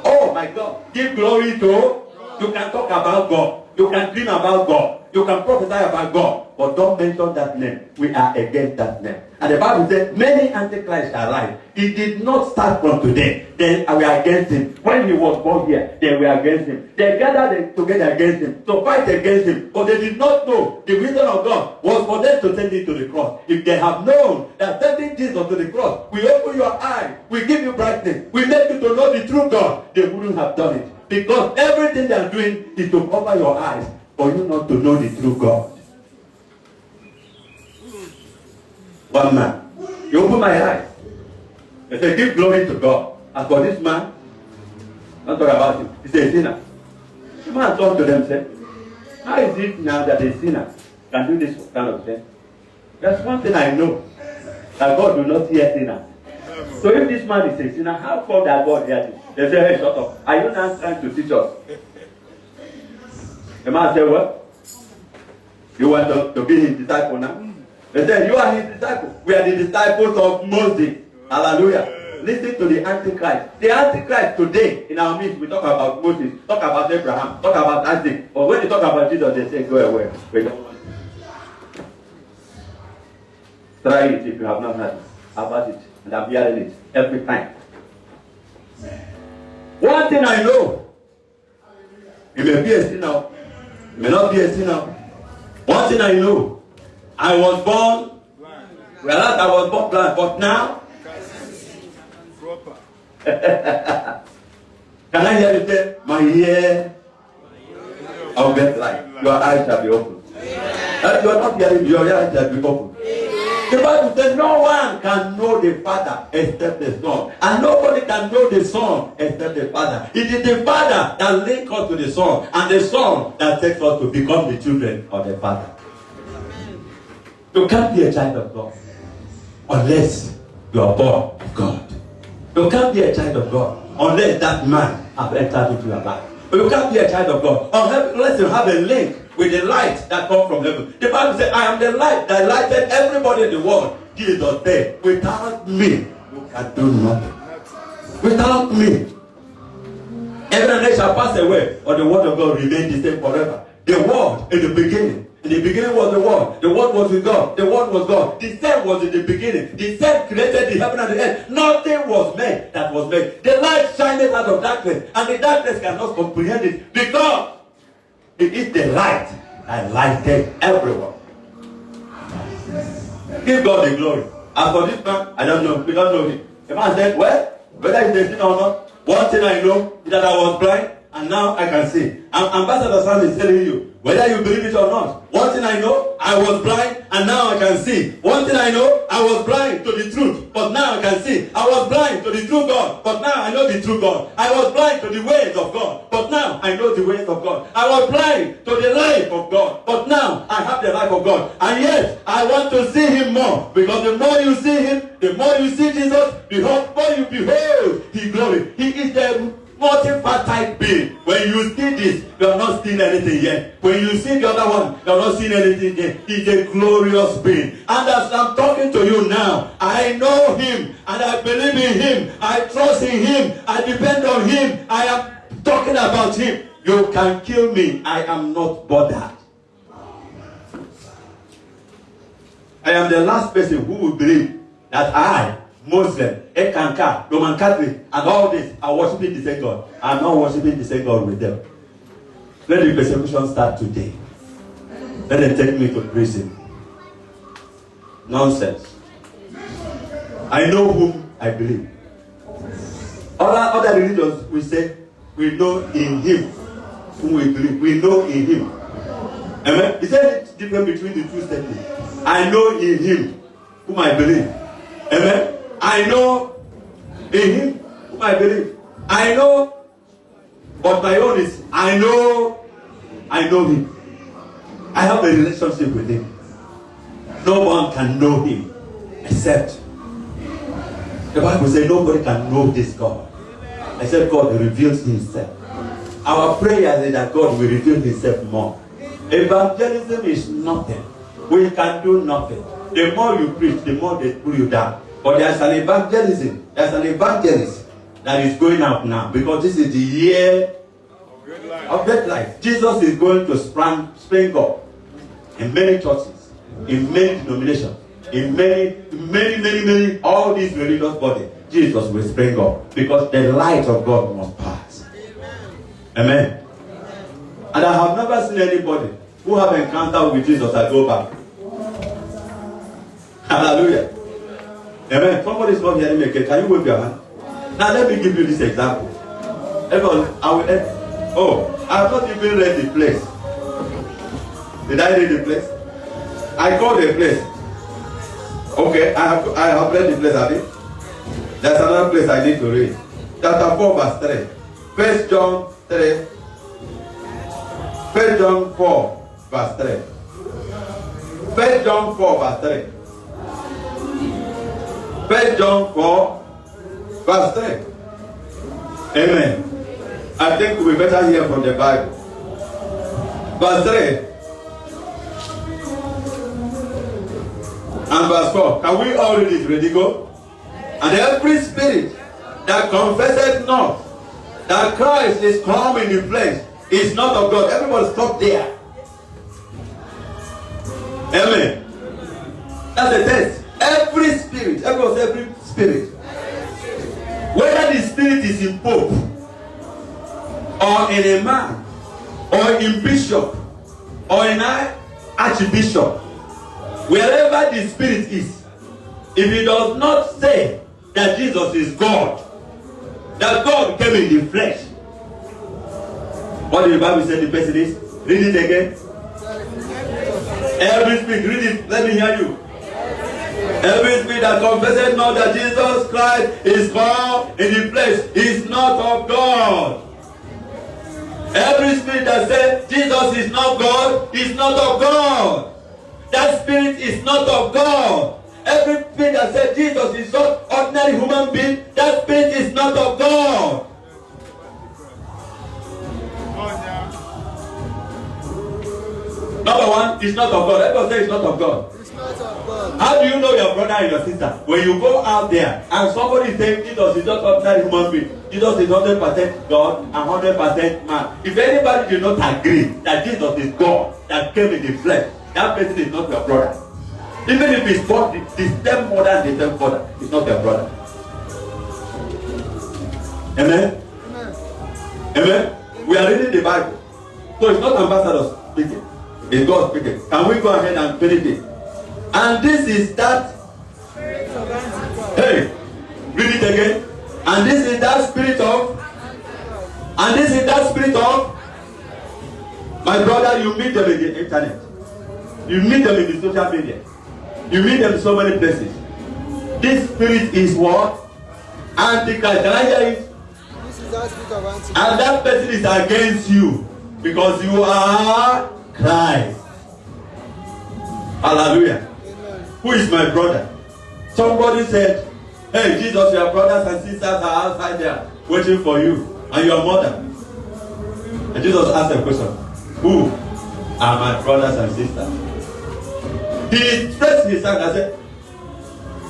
Oh my God, give glory to... You can talk about God. You can dream about God. You can prophesy about God. But don't mention that name. We are against that name. And the Bible says, many antichrists arise. It did not start from today. Then we are against him. When he was born here, they were against him. They gathered together against him, to fight against him. But they did not know the wisdom of God was for them to send him to the cross. If they have known that sending Jesus to the cross, we open your eyes, we give you brightness, we make you to know the true God, they wouldn't have done it. Because everything they are doing is to cover your eyes for you not to know the true God. One man. You open my eyes. They say, give glory to God. As for this man, don't talk about him. He's a sinner. The man talked to them, said, how is it now that a sinner can do this kind of thing? There's one thing I know, that God will not hear sinners. So if this man is a sinner, how come that God hears him? They say, hey, shut up. Are you now trying to teach us? The man said, what? You want to be his disciple now? They said, you are his disciple. We are the disciples of Moses. Hallelujah. Listen to the Antichrist. The Antichrist today, in our midst, we talk about Moses, talk about Abraham, talk about Isaac. But when they talk about Jesus, they say, go away. We don't want it. Try it if you have not heard about it. And I'm hearing it every time. One thing I know, you may be a sinner, you may not be a sinner. One thing I know, I was born, whereas I was born blind, but now, can I hear you say, my ear, I will get light, your eyes shall be open. You are not hearing, your eyes shall be open. The Bible says no one can know the Father except the Son. And nobody can know the Son except the Father. It is the Father that links us to the Son. And the Son that takes us to become the children of the Father. You can't be a child of God unless you are born of God. You can't be a child of God unless that man has entered into your life. You can't be a child of God unless you have a link with the light that comes from heaven. The Bible says, I am the light that lighted everybody in the world. Jesus said, without me, you can do nothing. Without me, heaven and earth shall pass away, but the word of God remains the same forever. The word in the beginning. In the beginning was the word. The word was with God. The word was God. The same was in the beginning. The same created the heaven and the earth. Nothing was made that was made. The light shineth out of darkness, and the darkness cannot comprehend it, because it is the light that lighted everyone. Give God the glory. As for this man, I don't know. We don't know him. The man said, well, whether he's a sinner or not, one thing I know is that I was blind, and now I can see. Ambassador Sam is telling you, whether you believe it or not, one thing I know, I was blind, and now I can see. One thing I know, I was blind to the truth, but now I can see. I was blind to the true God, but now I know the true God. I was blind to the ways of God, but now I know the ways of God. I was blind to the life of God, but now I have the life of God. And yes, I want to see him more, because the more you see him, the more you see Jesus, the more you behold his glory. He is the multifaceted being. When you see this, you are not seeing anything yet. When you see the other one, you are not seeing anything yet. He's a glorious being. And as I'm talking to you now, I know him, and I believe in him. I trust in him. I depend on him. I am talking about him. You can kill me. I am not bothered. I am the last person who will believe that I, Muslim, Ekanka, Roman Catholic, and all this are worshiping the same God. I'm not worshiping the same God with them. Let the persecution start today. Let them take me to prison. Nonsense. I know whom I believe. Other religions will say, we know in him whom we believe. We know in him. Amen? Is there a difference between the two statements? I know in him whom I believe. Amen? I know in him whom I believe. I know, but my own is, I know him. I have a relationship with him. No one can know him except. The Bible says nobody can know this God except God reveals himself. Our prayer is that God will reveal himself more. Evangelism is nothing. We can do nothing. The more you preach, the more they pull you down. But there's an evangelist that is going out now, because this is the year of great life. Jesus is going to spring up in many churches, in many denominations, in many, all these religious bodies. Jesus will spring up, because the light of God must pass. Amen. And I have never seen anybody who have encountered with Jesus and go back. Hallelujah. Amen. Somebody is not hearing me again. Can you wave your hand? Now let me give you this example. Everyone, I have not even read the place. Did I read the place? I called the place. Okay, I have read the place, have you? There's another place I need to read. Chapter 4, verse 3. 1 John 3. 1 John 4, verse 3. 1 John 4, verse 3. 1 John 4, verse 3. Amen. I think we better hear from the Bible. Verse 3 and verse 4. Can we all read it? Ready, go? And every spirit that confesseth not that Christ is come in the flesh is not of God. Everybody stop there. Amen. That's the test. Every spirit, every spirit, whether the spirit is in Pope, or in a man, or in bishop, or in an archbishop, wherever the spirit is, if he does not say that Jesus is God, that God came in the flesh, what did the Bible say the person is? Read it again. Every spirit, read it, let me hear you. Every spirit that confesses not that Jesus Christ is come in the flesh is not of God. Every spirit that says Jesus is not God is not of God. That spirit is not of God. Every spirit that says Jesus is not ordinary human being, that spirit is not of God. Number one, it's not of God. Everybody say it's not of God. It's not of God. How do you know your brother and your sister? When you go out there and somebody says Jesus is just ordinary human being, Jesus is 100% God and 100% man. If anybody did not agree that Jesus is God that came in the flesh, that person is not your brother. Even if it's both the same mother and the same father, it's not your brother. Amen? Amen. Amen? We are reading the Bible. So it's not ambassadors speaking. It's God speaking. Can we go ahead and finish it? And this is that. Hey, read it again. And this is that spirit of. And this is that spirit of. My brother, you meet them in the internet. You meet them in the social media. You meet them in so many places. This spirit is what? Antichrist. Can I hear it? This is that spirit of Antichrist. And that person is against you because you are Christ. Hallelujah. Amen. Who is my brother? Somebody said, hey, Jesus, your brothers and sisters are outside there waiting for you and your mother. And Jesus asked a question. Who are my brothers and sisters? He stretched his hand and said,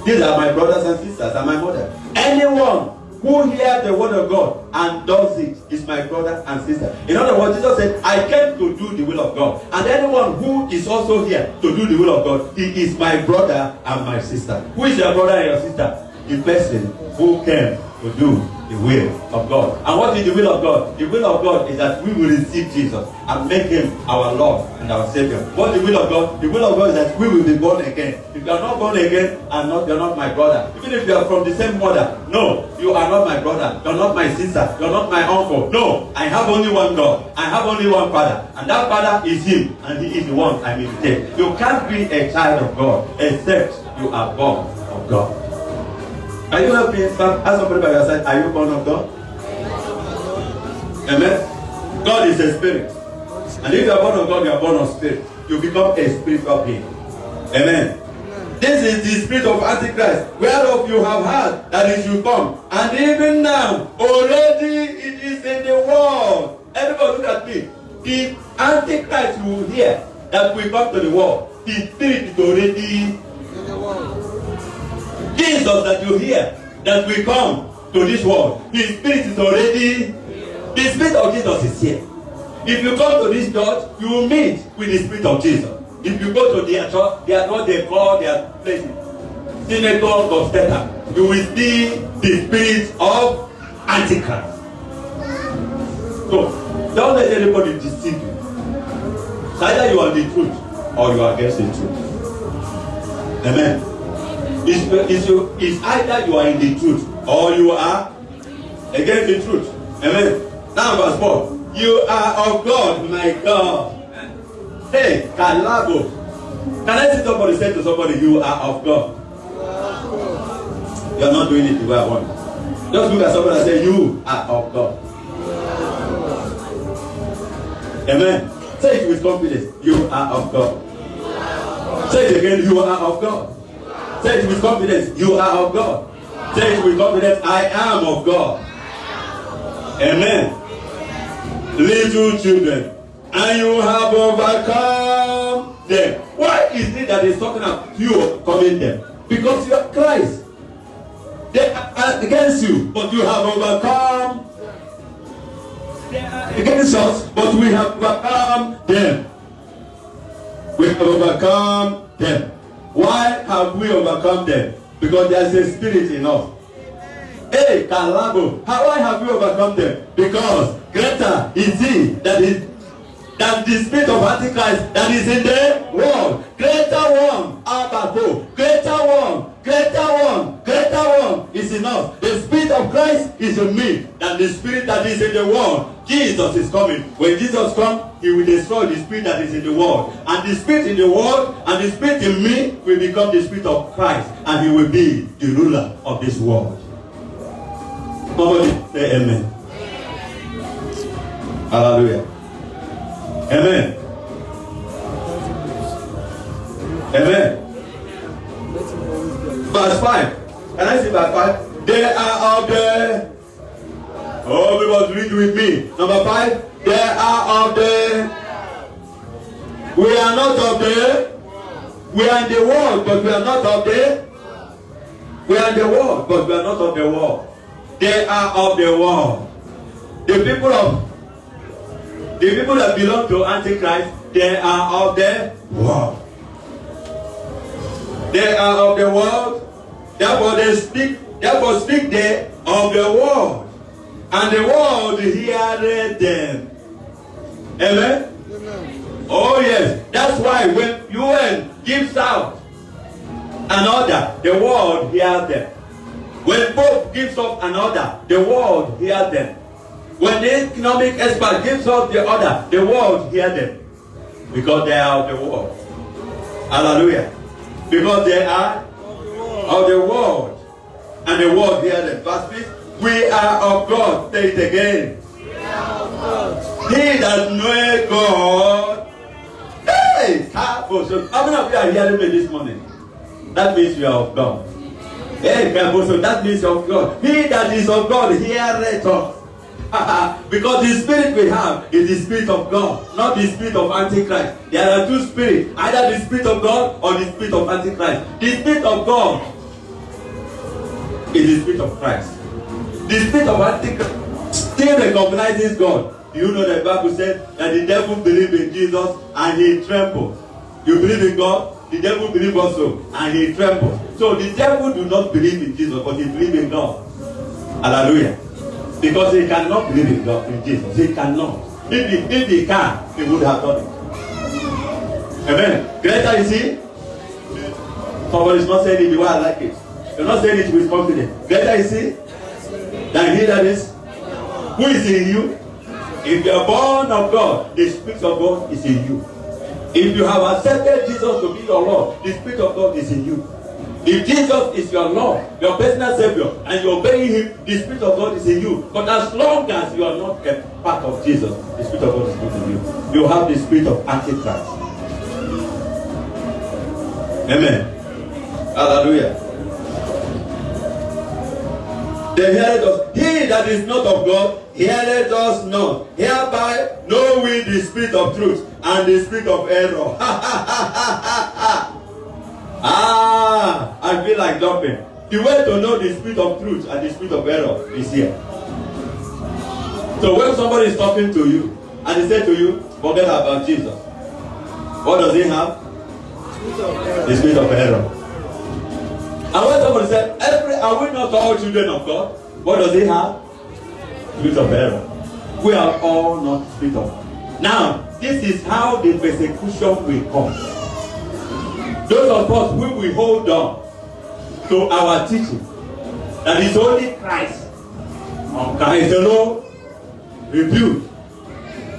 these are my brothers and sisters and my mother. Anyone who hears the word of God and does it is my brother and sister. In other words, Jesus said, I came to do the will of God. And anyone who is also here to do the will of God, he is my brother and my sister. Who is your brother and your sister? The person who came to do the will of God. And what is the will of God? The will of God is that we will receive Jesus and make him our Lord and our Savior. What is the will of God? The will of God is that we will be born again. If you are not born again, you're not my brother. Even if you are from the same mother, no, you are not my brother. You're not my sister. You're not my uncle. No, I have only one God. I have only one Father. And that Father is him. And he is the one I imitate. You can't be a child of God except you are born of God. Are you not being ask somebody by your side, are you born of God? Amen. God is a spirit. And if you are born of God, you are born of spirit. You become a spiritual being. Amen. This is the spirit of Antichrist, whereof you have heard that it should come. And even now, already it is in the world. Everybody look at me. The Antichrist you will hear that will come to the world. The spirit is already In the world. Jesus that you hear that will come to this world. His spirit is already. The spirit of Jesus is here. If you come to this church, you will meet with the spirit of Jesus. If you go to their church, they are what they call their places. Synagogue of Satan. You will see the spirit of Antichrist. So, don't let anybody deceive you. It's either you are the truth or you are against the truth. Amen. It's either you are in the truth or you are against the truth. Amen. Now verse 4. You are of God, my God. Hey, Kalabo. Can I see somebody say to somebody, you are of God? You are not doing it the way I want. Just look at somebody and say, you are of God. Amen. Say it with confidence. You are of God. Say it again. You are of God. Say it with confidence. You are of God. Say it with confidence. I am of God. Amen. Little children, and you have overcome them. Why is it that he's talking about you overcoming them? Because you are Christ. They are against you, but you have overcome. They are against us, but we have overcome them. We have overcome them. Why have we overcome them? Because there is a spirit in us. Hey, Kalabo, why have we overcome them? Because greater is he that is than the spirit of Antichrist that is in the world. Greater one, Ababo, greater one, greater one, greater one is in us. The spirit of Christ is in me, than the spirit that is in the world. Jesus is coming. When Jesus comes, he will destroy the spirit that is in the world. And the spirit in the world and the spirit in me will become the spirit of Christ. And he will be the ruler of this world. Somebody say amen. Hallelujah. Amen. Amen. Verse 5. Can I see verse 5? They are of the. Oh, we must read with me. Number 5. They are of the. We are not of the. We are in the world, but we are not of the. We are in the world, but we are not of the world. They are of the world. The people that belong to Antichrist, they are of the world. They are of the world. Therefore speak they of the world. And the world heareth them. Amen? Amen. Oh yes. That's why when UN gives out an order, the world hears them. When Pope gives up an order, the world hears them. When the economic expert gives up the order, the world hears them. Because they are of the world. Hallelujah. Because they are of the world. And the world hears them. Verse 6. We are of God. Say it again. We are of God. He that knoweth God. Hey! How many of you are hearing me this morning? That means you are of God. Hey, that means of God. He that is of God heareth us. Because the spirit we have is the spirit of God, not the spirit of Antichrist. There are two spirits, either the spirit of God or the spirit of Antichrist. The spirit of God is the spirit of Christ. The spirit of Antichrist still recognizes God. You know the Bible said that the devil believed in Jesus and he trembled. You believe in God? The devil believes also and he trembles. So the devil do not believe in Jesus, but he believes in God. Hallelujah. Because he cannot believe in God, in Jesus. He cannot. If he can, he would have done it. Amen. Greater is he. Somebody is not saying it the way I like it. You're not saying it with confidence. Greater is he than he that is. Who is in you? If you are born of God, the Spirit of God is in you. If you have accepted Jesus to be your Lord, the Spirit of God is in you. If Jesus is your Lord, your personal Savior, and you're obeying Him, the Spirit of God is in you. But as long as you are not a part of Jesus, the Spirit of God is not in you. You have the spirit of Antichrist. Amen. Hallelujah. They heareth us. He that is not of God heareth us not. Hereby know we the spirit of truth and the spirit of error. I feel like jumping. The way to know the spirit of truth and the spirit of error is here. So when somebody is talking to you and they say to you, forget about Jesus, what does he have? The spirit of error. And when somebody said, are we not all children of God? What does he have? Spirit of error. We are all not spirit of. Now, this is how the persecution will come. Those of us who will hold on to our teaching, that is only Christ, Christ alone, rebuke,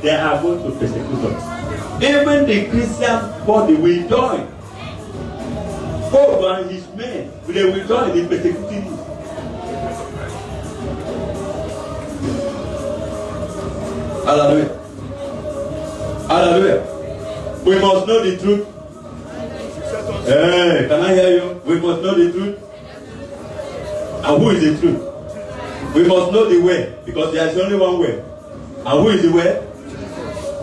they are going to persecute us. Even the Christian body will join. Paul and his men, they will join in persecuting you. Hallelujah. Hallelujah. We must know the truth. Hey, can I hear you? We must know the truth. And who is the truth? We must know the way, because there is only one way. And who is the way?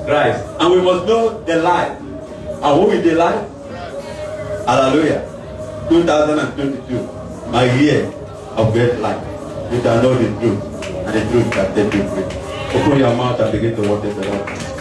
Christ. And we must know the lie. And who is the lie? Hallelujah. 2022, my year of great life. You can know the truth, and the truth can set you free. Open your mouth and begin to worship the Lord.